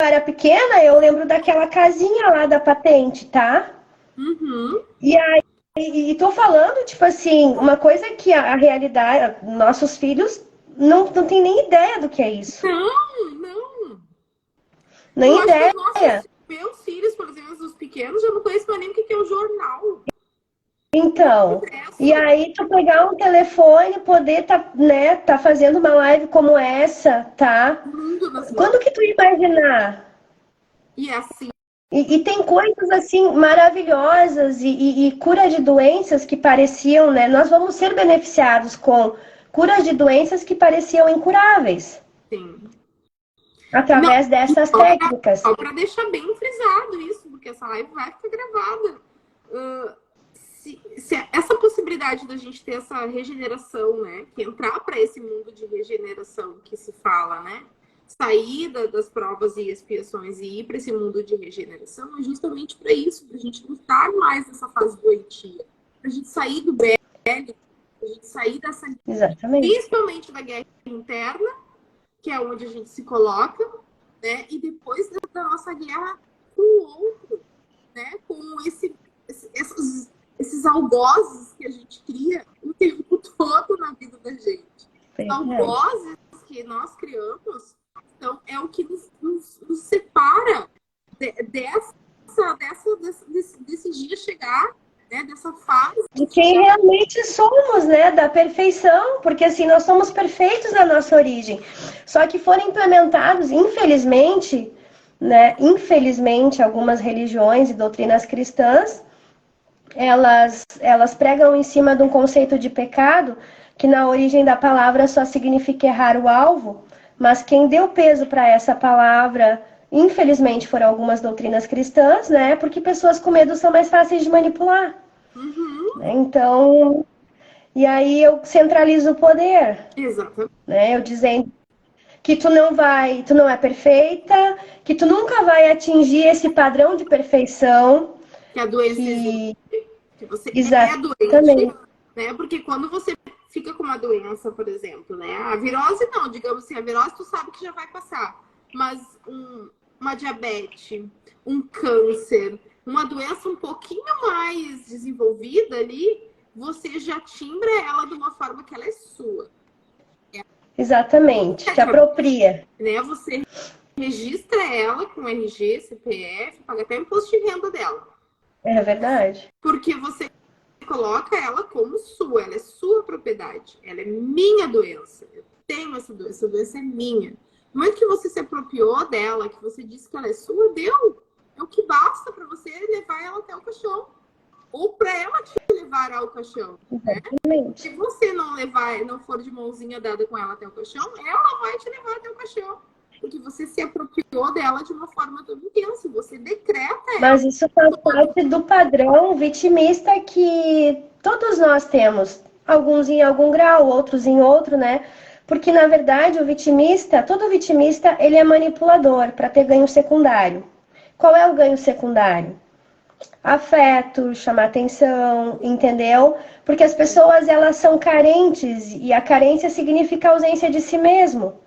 era pequena, eu lembro daquela casinha lá da patente, tá? Uhum. E tô falando, tipo assim, uma coisa que a realidade, nossos filhos não tem nem ideia do que é isso. Não. Nem ideia. Meus filhos, por exemplo, os pequenos, já não conhecem nem o que é o jornal. Então, e aí tu pegar um telefone, poder tá fazendo uma live como essa, tá? Quando que tu ia imaginar? E assim. E tem coisas assim maravilhosas e cura de doenças que pareciam, né? Nós vamos ser beneficiados com curas de doenças que pareciam incuráveis. Sim. Através dessas técnicas. Só para deixar bem frisado isso, porque essa live vai ficar gravada. Se essa possibilidade da gente ter essa regeneração, né? Que entrar para esse mundo de regeneração que se fala, né? Sair das provas e expiações e ir para esse mundo de regeneração é justamente para isso, para a gente não estar mais nessa fase doentia, para a gente sair do velho, para a gente sair dessa... Exatamente. Principalmente da guerra interna, que é onde a gente se coloca, né? E depois da nossa guerra com o outro, né? Com esses algozes que a gente cria o tempo todo na vida da gente. Algozes que nós criamos, então, é o que nos separa desse dia chegar, né? Dessa fase. De quem realmente somos, né? Da perfeição, porque assim, nós somos perfeitos na nossa origem. Só que foram implementados, infelizmente, né? Infelizmente, algumas religiões e doutrinas cristãs, elas pregam em cima de um conceito de pecado, que na origem da palavra só significa errar o alvo, mas quem deu peso para essa palavra infelizmente foram algumas doutrinas cristãs, né? Porque pessoas com medo são mais fáceis de manipular. Né? Então, e aí eu centralizo o poder. Exatamente. Né? Eu dizendo que tu não é perfeita, que tu nunca vai atingir esse padrão de perfeição. Que a doença existe, que você é Exatamente. doente, né? Porque quando você fica com uma doença, por exemplo, né? A virose não, digamos assim, a virose tu sabe que já vai passar. Mas uma diabetes, um câncer, uma doença um pouquinho mais desenvolvida ali, você já timbra ela de uma forma que ela é sua. Exatamente, te apropria. Né? Você registra ela com RG, CPF, paga até o imposto de renda dela. É verdade. Porque você coloca ela como sua, ela é sua propriedade, ela é minha doença, eu tenho essa doença é minha. No momento que você se apropriou dela, que você disse que ela é sua, deu. É o que basta para você levar ela até o caixão. Ou para ela te levar ao caixão. Né? Se você não for de mãozinha dada com ela até o caixão, ela vai te levar até o caixão. Porque você se apropriou dela de uma forma tão intensa, você decreta ela. Mas isso faz parte do padrão vitimista que todos nós temos. Alguns em algum grau, outros em outro, né? Porque, na verdade, todo vitimista, ele é manipulador para ter ganho secundário. Qual é o ganho secundário? Afeto, chamar atenção, entendeu? Porque as pessoas, elas são carentes e a carência significa a ausência de si mesmo.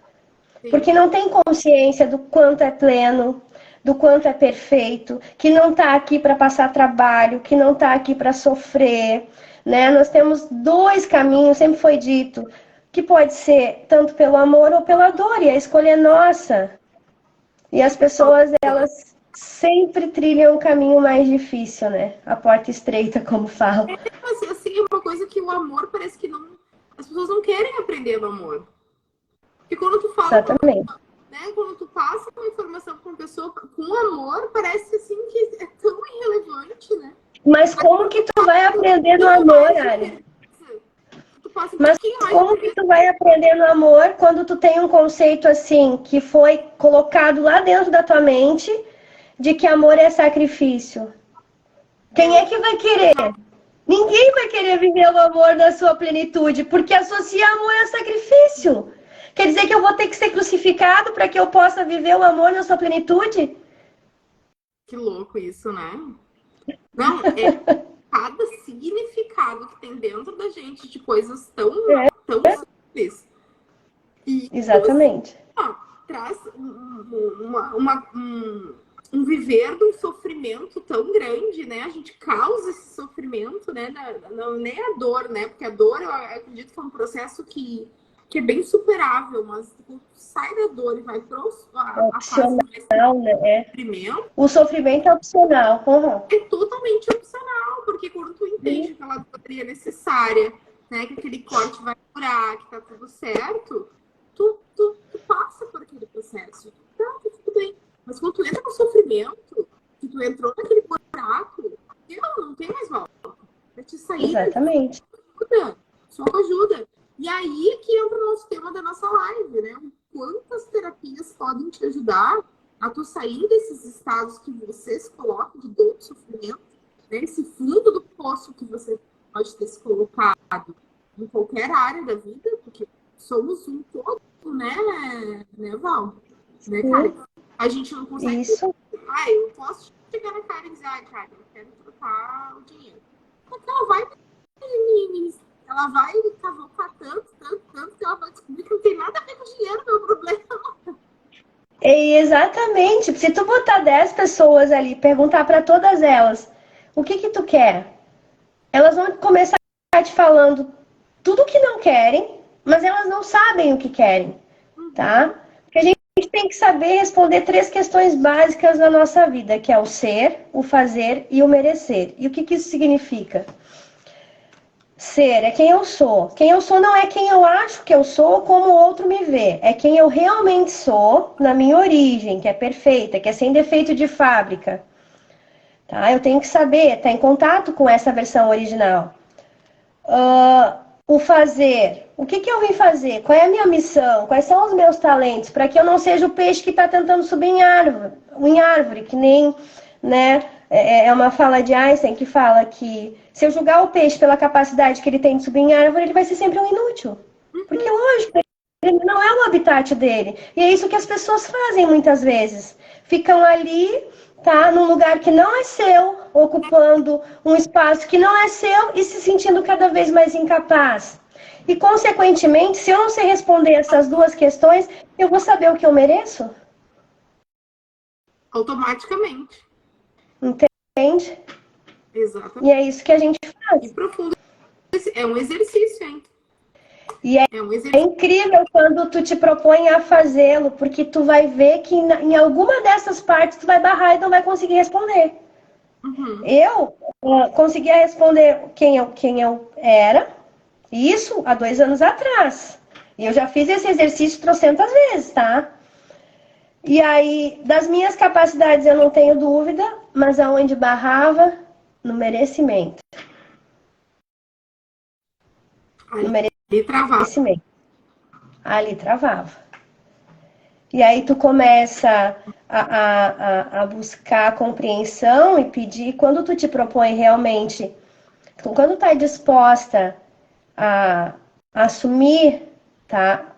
Porque não tem consciência do quanto é pleno, do quanto é perfeito, que não está aqui para passar trabalho, que não está aqui para sofrer, né? Nós temos dois caminhos, sempre foi dito, que pode ser tanto pelo amor ou pela dor, e a escolha é nossa. E as pessoas, elas sempre trilham o caminho mais difícil, né? A porta estreita, como falam. Mas assim, é uma coisa que o amor parece que não... As pessoas não querem aprender no amor. Porque quando tu fala... Exatamente. Né, quando tu passa uma informação para uma pessoa com amor, parece assim que é tão irrelevante, né? Mas como que tu vai aprender no amor, Ari? Mas como que tu vai aprender no amor quando tu tem um conceito assim, que foi colocado lá dentro da tua mente, de que amor é sacrifício? Quem é que vai querer? Ninguém vai querer viver o amor na sua plenitude, porque associa amor a sacrifício. Quer dizer que eu vou ter que ser crucificado para que eu possa viver o amor na sua plenitude? Que louco isso, né? Não, é cada significado que tem dentro da gente de coisas tão simples. E exatamente. Traz um viver de um sofrimento tão grande, né? A gente causa esse sofrimento, né? Não, nem a dor, né? Porque a dor, eu acredito que é um processo que é bem superável, mas quando sai da dor e vai para a fase né? Sofrimento. O sofrimento é opcional. Uhum. É totalmente opcional, porque quando tu entende aquela dor é necessária, né? Que aquele corte vai curar, que tá tudo certo, tu passa por aquele processo. Tá tudo bem. Mas quando tu entra no sofrimento, que tu entrou naquele buraco, não tem mais volta. Pra te sair. Exatamente. Só ajuda. E aí que entra o nosso tema da nossa live, né? Quantas terapias podem te ajudar a tu sair desses estados que você se coloca de dor, de sofrimento, né? Esse fundo do poço que você pode ter se colocado em qualquer área da vida, porque somos um todo, né, Val? Né, Karen? A gente não consegue... Isso. Eu posso chegar na Karen e dizer, Karen, eu quero trocar o dinheiro. Porque ela vai cavocar tanto, que ela vai descobrir que não tem nada a ver com o dinheiro, meu problema. Exatamente. Se tu botar 10 pessoas ali, perguntar para todas elas, o que tu quer? Elas vão começar te falando tudo que não querem, mas elas não sabem o que querem, tá? Porque a gente tem que saber responder 3 questões básicas na nossa vida, que é o ser, o fazer e o merecer. E o que isso significa? Ser é quem eu sou. Quem eu sou não é quem eu acho que eu sou, como o outro me vê. É quem eu realmente sou na minha origem, que é perfeita, que é sem defeito de fábrica. Tá? Eu tenho que saber, estar em contato com essa versão original. O fazer. O que eu vim fazer? Qual é a minha missão? Quais são os meus talentos? Para que eu não seja o peixe que está tentando subir em árvore, que nem, né? É uma fala de Einstein que fala que se eu julgar o peixe pela capacidade que ele tem de subir em árvore, ele vai ser sempre um inútil. Porque, lógico, ele não é o habitat dele. E é isso que as pessoas fazem muitas vezes. Ficam ali, tá? Num lugar que não é seu, ocupando um espaço que não é seu e se sentindo cada vez mais incapaz. E, consequentemente, se eu não sei responder essas duas questões, eu vou saber o que eu mereço? Automaticamente. Entende? Exatamente. E é isso que a gente faz. E profundo. É um exercício, hein? E é incrível quando tu te propõe a fazê-lo, porque tu vai ver que em alguma dessas partes tu vai barrar e não vai conseguir responder. Uhum. Eu conseguia responder quem eu era, isso há 2 anos atrás. E eu já fiz esse exercício trocentas vezes, tá? E aí, das minhas capacidades eu não tenho dúvida, mas aonde barrava? No merecimento. No merecimento. Ali travava. E aí tu começa a buscar a compreensão e pedir, quando tu te propõe realmente, quando tu tá disposta a assumir, tá,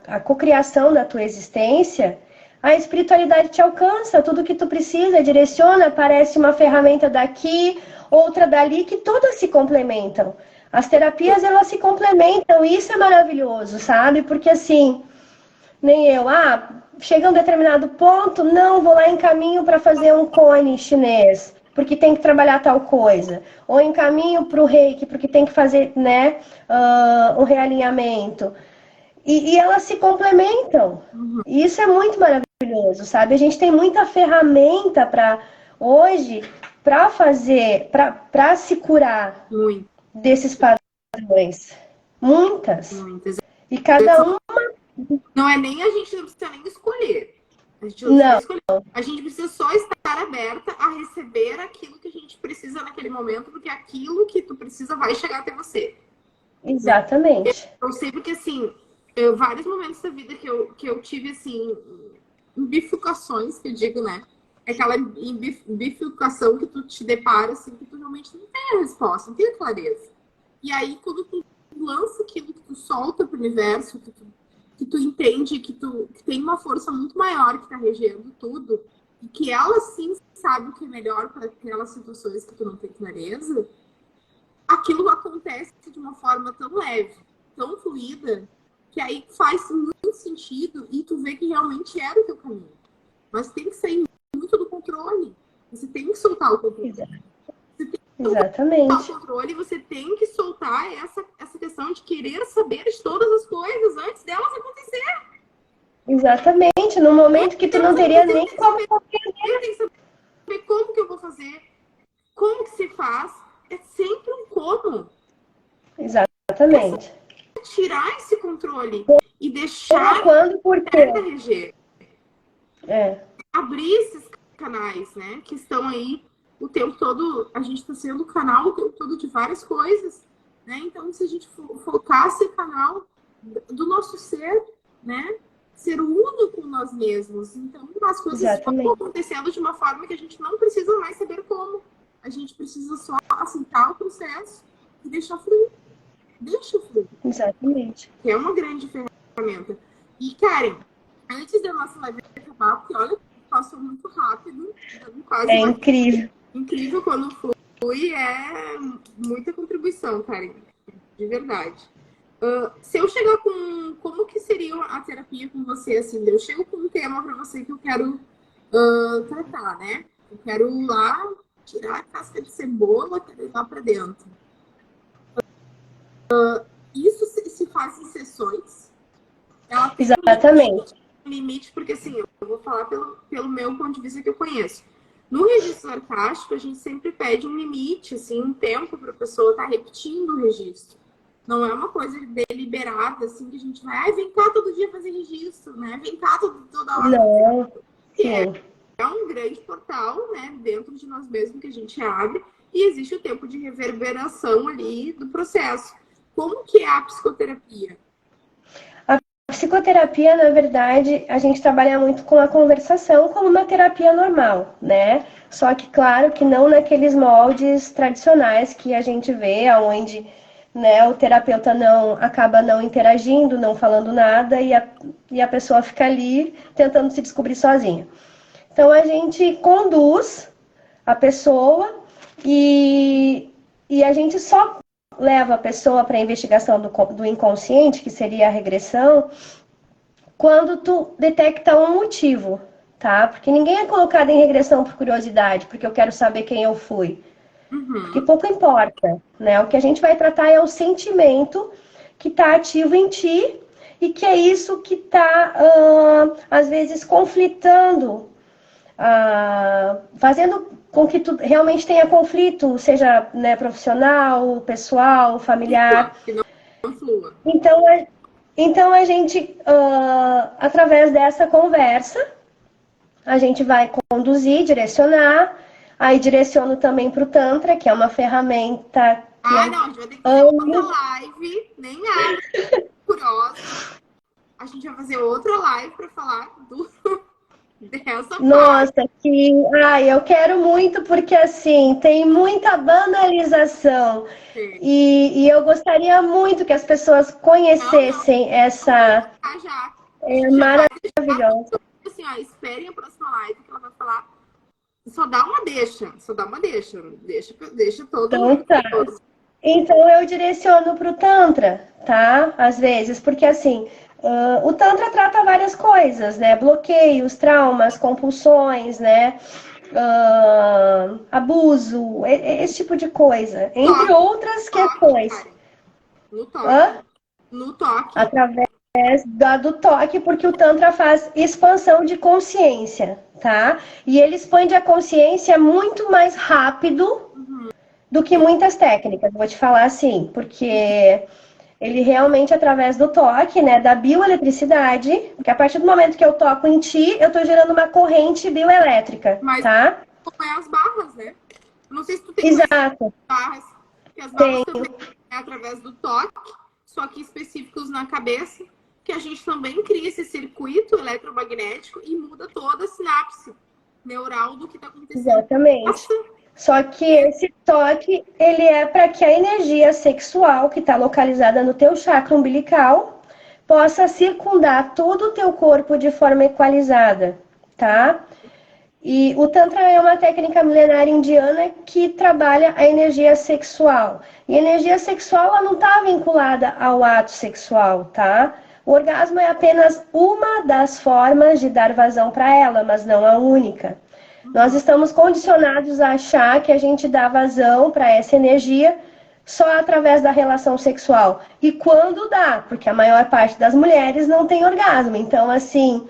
a cocriação da tua existência, a espiritualidade te alcança, tudo que tu precisa, direciona, parece uma ferramenta daqui, outra dali, que todas se complementam. As terapias, elas se complementam, e isso é maravilhoso, sabe? Porque assim, nem eu, chega a um determinado ponto, não, vou lá em caminho para fazer um cone chinês, porque tem que trabalhar tal coisa. Ou em caminho para o reiki, porque tem que fazer, né, um realinhamento. E elas se complementam. Uhum. E isso é muito maravilhoso, sabe? A gente tem muita ferramenta hoje para fazer, para se curar desses padrões. Muitas. E cada uma. Não é nem a gente não precisa nem escolher. A gente não precisa escolher. A gente precisa só estar aberta a receber aquilo que a gente precisa naquele momento, porque aquilo que tu precisa vai chegar até você. Exatamente. Eu sei porque, assim, vários momentos da vida que eu tive, assim, bifurcações, que eu digo, né? Aquela bifurcação que tu te depara, assim, que tu realmente não tem a resposta, não tem a clareza. E aí, quando tu lança aquilo que tu solta pro universo, que tu entende que tem uma força muito maior que tá regendo tudo, e que ela sim sabe o que é melhor para aquelas situações que tu não tem clareza, aquilo acontece de uma forma tão leve, tão fluida, que aí faz muito sentido e tu vê que realmente era o teu caminho. Mas tem que sair muito do controle. Você tem que soltar o controle. Exatamente. O controle, você tem que soltar essa questão de querer saber de todas as coisas antes delas acontecer. Exatamente, no momento que tu não teria nem como compreender. Tem que saber como que eu vou fazer, como que se faz. É sempre um como. Exatamente. Tirar esse controle e deixar quando, por quê? Reger. Abrir esses canais, né? Que estão aí o tempo todo, a gente está sendo canal o tempo todo de várias coisas, né? Então, se a gente focasse canal do nosso ser, né? Ser uno com nós mesmos. Então, as coisas estão acontecendo de uma forma que a gente não precisa mais saber como. A gente precisa só aceitar o processo e deixar fluir. Deixa fluir. Exatamente. Que é uma grande ferramenta. E, Karen, antes da nossa live acabar, porque olha, passou muito rápido. Quase incrível. Incrível quando fui, é muita contribuição, Karen. De verdade. Se eu chegar com... Como que seria a terapia com você, assim? Eu chego com um tema para você que eu quero tratar, né? Eu quero ir lá tirar a casca de cebola, quero ir lá para dentro. Isso se faz em sessões. Ela tem Exatamente. Um limite, porque assim, eu vou falar pelo meu ponto de vista que eu conheço. No registro sarcástico, a gente sempre pede um limite, assim, um tempo para a pessoa estar repetindo o registro. Não é uma coisa deliberada, assim, que a gente vai, vem cá todo dia fazer registro, né? Vem cá toda hora. Não. É um grande portal, né? Dentro de nós mesmos que a gente abre e existe o tempo de reverberação ali do processo. como que é a psicoterapia? A psicoterapia, na verdade, a gente trabalha muito com a conversação como uma terapia normal, né? Só que, claro, que não naqueles moldes tradicionais que a gente vê, onde, né, o terapeuta acaba não interagindo, não falando nada e a pessoa fica ali tentando se descobrir sozinha. Então, a gente conduz a pessoa e a gente só leva a pessoa para a investigação do inconsciente, que seria a regressão, quando tu detecta um motivo, tá? Porque ninguém é colocado em regressão por curiosidade, porque eu quero saber quem eu fui. Porque pouco importa, né? O que a gente vai tratar é o sentimento que está ativo em ti e que é isso que está, às vezes, conflitando, fazendo com que tu realmente tenha conflito, seja, né, profissional, pessoal, familiar. Que não flua. Então a gente, através dessa conversa, a gente vai conduzir, direcionar, aí direciono também para o Tantra, que é uma ferramenta que não, a gente vai ter que fazer outra live, nem nada, curiosa. A gente vai fazer outra live para falar dessa Nossa, parte. eu quero muito, porque assim, tem muita banalização. E eu gostaria muito que as pessoas conhecessem essa. É maravilhosa. Assim, esperem a próxima live que ela vai falar. Só dá uma deixa. Deixa todo mundo. Então eu direciono para o Tantra, tá? Às vezes, porque assim, o Tantra trata várias coisas, né? Bloqueios, traumas, compulsões, né? Abuso, esse tipo de coisa. Entre outras questões. No toque. No toque. Através do toque, porque o Tantra faz expansão de consciência, tá? E ele expande a consciência muito mais rápido do que muitas técnicas, vou te falar assim, porque ele realmente, através do toque, né, da bioeletricidade, porque a partir do momento que eu toco em ti, eu tô gerando uma corrente bioelétrica, tá? Mas é as barras, né? Não sei se tu tem Exato. Barras, que as barras também é através do toque, só que específicos na cabeça, que a gente também cria esse circuito eletromagnético e muda toda a sinapse neural do que está acontecendo. Exatamente. Só que esse toque, ele é para que a energia sexual que está localizada no teu chakra umbilical possa circundar todo o teu corpo de forma equalizada, tá? E o Tantra é uma técnica milenar indiana que trabalha a energia sexual. E a energia sexual, ela não está vinculada ao ato sexual, tá? O orgasmo é apenas uma das formas de dar vazão para ela, mas não a única. Nós estamos condicionados a achar que a gente dá vazão para essa energia só através da relação sexual. E quando dá, porque a maior parte das mulheres não tem orgasmo. Então, assim,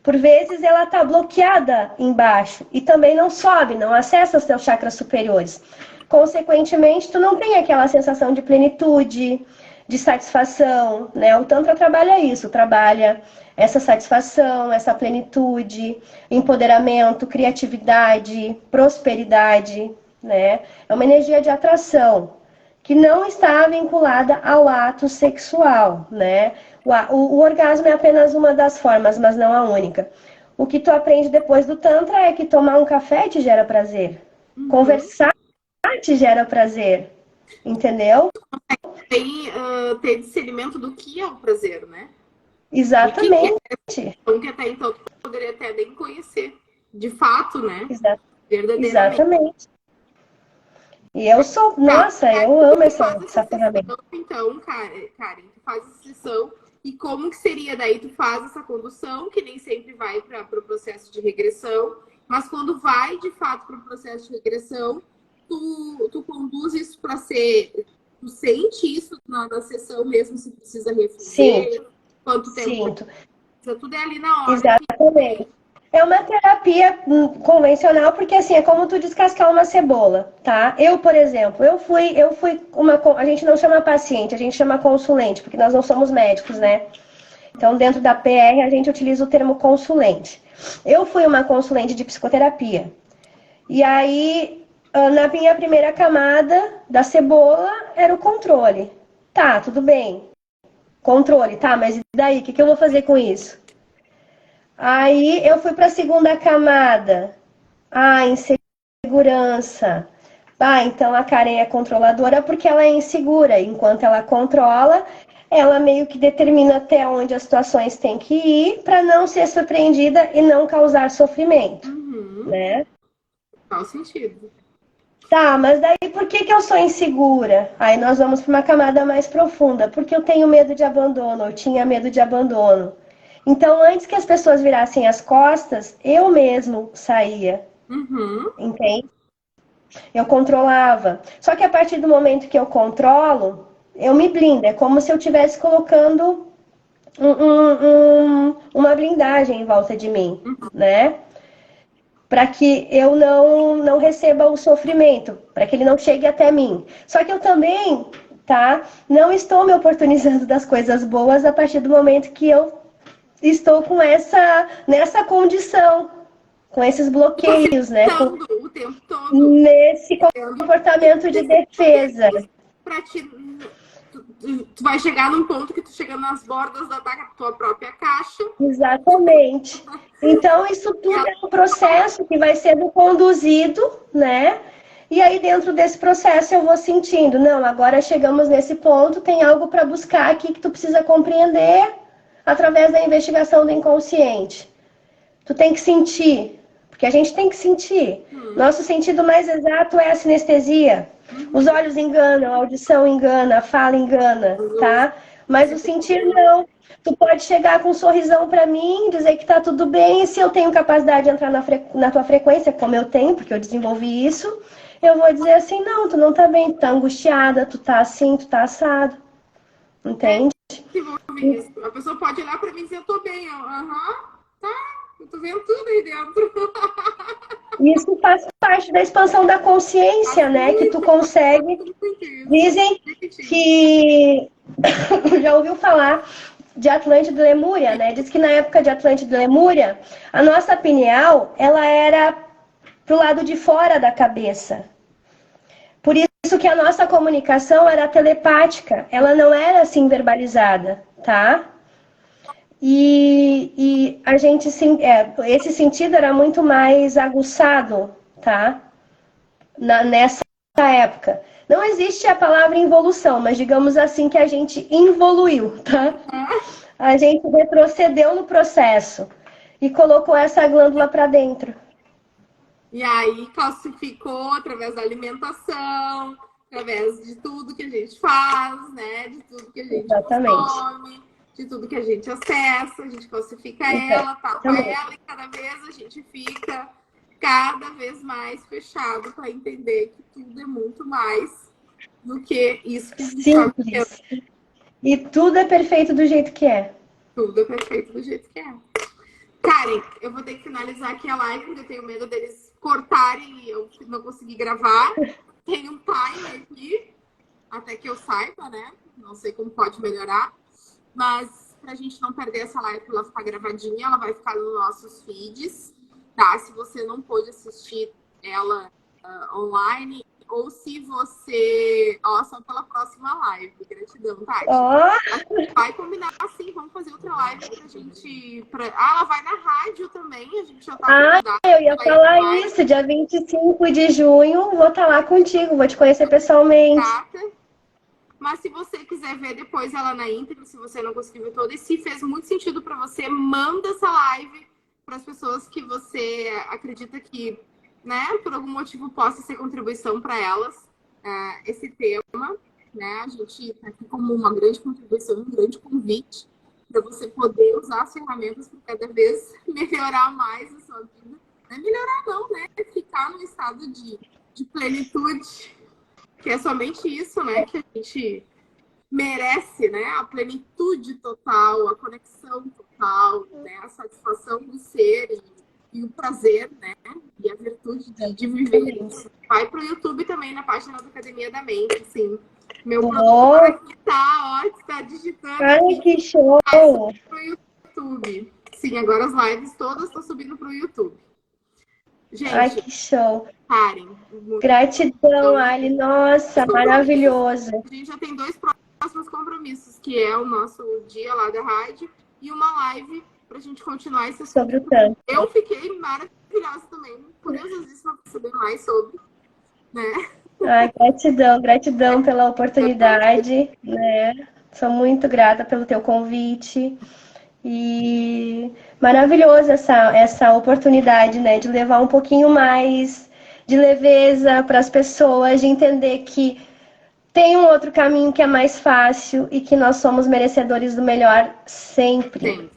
por vezes ela está bloqueada embaixo e também não sobe, não acessa os teus chakras superiores. Consequentemente, tu não tem aquela sensação de plenitude, de satisfação, né? O Tantra trabalha isso, trabalha essa satisfação, essa plenitude, empoderamento, criatividade, prosperidade, né? É uma energia de atração que não está vinculada ao ato sexual, né? O orgasmo é apenas uma das formas, mas não a única. O que tu aprende depois do Tantra é que tomar um café te gera prazer. Conversar te gera prazer. Entendeu? Ter discernimento do que é o prazer, né? Exatamente. Que até então tu poderia até nem conhecer. De fato, né? Exatamente. E eu sou... Nossa, eu amo essa ferramenta. Então, Karen, tu faz essa sessão e como que seria daí? Tu faz essa condução, que nem sempre vai para o processo de regressão, mas quando vai, de fato, para o processo de regressão, tu conduz isso para ser... Tu sente isso na sessão mesmo, se precisa refletir? Sim. Quanto tempo? Sinto. Tudo é ali na hora. Exatamente. É uma terapia convencional, porque assim, é como tu descascar uma cebola, tá? Eu, por exemplo, eu fui a gente não chama paciente, a gente chama consulente, porque nós não somos médicos, né? Então, dentro da PR, a gente utiliza o termo consulente. Eu fui uma consulente de psicoterapia. E aí, na minha primeira camada da cebola, era o controle, Tá, tudo bem. Controle, tá, mas e daí? O que eu vou fazer com isso? Aí eu fui para a segunda camada. Insegurança. Então a Karen é controladora porque ela é insegura. Enquanto ela controla, ela meio que determina até onde as situações têm que ir para não ser surpreendida e não causar sofrimento, né? Faz sentido. Tá, mas daí por que eu sou insegura? Aí nós vamos para uma camada mais profunda. Porque eu tenho medo de abandono, eu tinha medo de abandono. Então, antes que as pessoas virassem as costas, eu mesmo saía. Entende? Eu controlava. Só que a partir do momento que eu controlo, eu me blindo. É como se eu estivesse colocando uma blindagem em volta de mim, né? Para que eu não receba o sofrimento, para que ele não chegue até mim. Só que eu também, tá? Não estou me oportunizando das coisas boas a partir do momento que eu estou nessa condição, com esses bloqueios, né? O tempo todo. Nesse comportamento de defesa. Pra ti, tu vai chegar num ponto que tu chega nas bordas da tua própria caixa. Exatamente. Então, isso tudo é um processo que vai sendo conduzido, né? E aí, dentro desse processo, eu vou sentindo, não, agora chegamos nesse ponto, tem algo para buscar aqui que tu precisa compreender através da investigação do inconsciente. Tu tem que sentir, porque a gente tem que sentir. Nosso sentido mais exato é a sinestesia. Os olhos enganam, a audição engana, a fala engana, tá? Mas o sentir não. Tu pode chegar com um sorrisão para mim, dizer que tá tudo bem, e se eu tenho capacidade de entrar na tua frequência, como eu tenho, porque eu desenvolvi isso, eu vou dizer assim, não, tu não tá bem, tu tá angustiada, tu tá assim, tu tá assado. Entende? A pessoa pode olhar para mim e dizer, eu tô bem, tá, eu tô vendo tudo aí dentro. Isso faz parte da expansão da consciência, né? Que tu consegue. Dizem que já ouviu falar de Atlântida e Lemúria, né? Diz que na época de Atlântida e Lemúria, a nossa pineal, ela era pro lado de fora da cabeça. Por isso que a nossa comunicação era telepática, ela não era assim verbalizada, tá? E a gente, esse sentido era muito mais aguçado, tá? Nessa época. Não existe a palavra involução, mas digamos assim que a gente involuiu, tá? A gente retrocedeu no processo e colocou essa glândula para dentro. E aí calcificou através da alimentação, através de tudo que a gente faz, né? De tudo que a gente consome, de tudo que a gente acessa, a gente calcifica ela, tapa ela e cada vez a gente fica cada vez mais fechado para entender que tudo é muito mais do que isso que a gente simples. E tudo é perfeito do jeito que é. Tudo é perfeito do jeito que é. Karen, eu vou ter que finalizar aqui a live, porque eu tenho medo deles cortarem e eu não conseguir gravar. Tem um time aqui, até que eu saiba, né? Não sei como pode melhorar. Mas pra gente não perder essa live, ela ficar gravadinha, ela vai ficar nos nossos feeds, tá? Se você não pôde assistir ela online, ou se você... só pela próxima live. Gratidão, Tati. Vai combinar assim, vamos fazer outra live pra gente... ela vai na rádio também, a gente já tá convidada. Eu ia falar isso, dia 25 de junho, vou estar lá contigo, vou te conhecer pessoalmente. Mas se você quiser ver depois ela na íntegra, se você não conseguir ver toda, e se fez muito sentido pra você, manda essa live para as pessoas que você acredita que, né, por algum motivo possa ser contribuição para elas, esse tema, né? A gente está aqui como uma grande contribuição, um grande convite para você poder usar as ferramentas para cada vez melhorar mais a sua vida. Não é melhorar não, né? É ficar num estado de plenitude, que é somente isso, né, que a gente merece, né? A plenitude total, a conexão total, né? A satisfação do ser e o prazer, né? E a virtude de viver isso. Vai pro YouTube também, na página da Academia da Mente, assim. Meu produtor aqui tá digitando. Ai, aqui, que show! Pro YouTube. Sim, agora as lives todas estão subindo pro YouTube. Gente, ai, que show! Karen. Gratidão, Ali. Nossa, maravilhoso. A gente já tem 2 próximos próximos compromissos, que é o nosso dia lá da rádio e uma live para a gente continuar esse assunto. Sobre o tanto. Eu fiquei maravilhosa também. Curiosíssima para saber mais sobre, né? Ai, gratidão pela oportunidade, né? Sou muito grata pelo teu convite. E maravilhoso essa oportunidade, né? De levar um pouquinho mais de leveza para as pessoas, de entender que tem um outro caminho que é mais fácil e que nós somos merecedores do melhor sempre.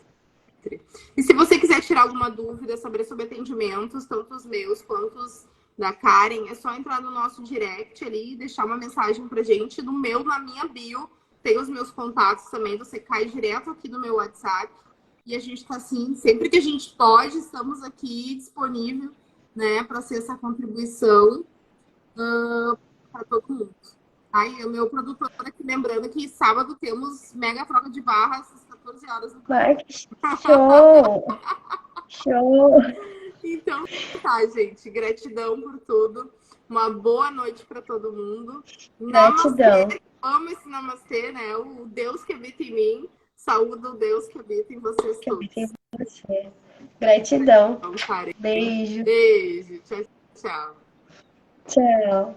E se você quiser tirar alguma dúvida sobre atendimentos, tanto os meus quanto os da Karen, é só entrar no nosso direct ali e deixar uma mensagem pra gente. No meu, na minha bio, tem os meus contatos também. Você cai direto aqui no meu WhatsApp. E a gente tá assim, sempre que a gente pode, estamos aqui disponível, né, para ser essa contribuição para todo mundo. Aí, o meu produtor aqui, lembrando que sábado temos mega troca de barras às 14 horas. Ai, que show! Show! Então, tá, gente. Gratidão por tudo. Uma boa noite para todo mundo. Gratidão. Namastê. Amo esse namastê, né? O Deus que habita em mim. Saúde o Deus que habita em vocês todos. Que habita em você. Gratidão. Então, Karen. Beijo. Beijo. Tchau, tchau. Tchau.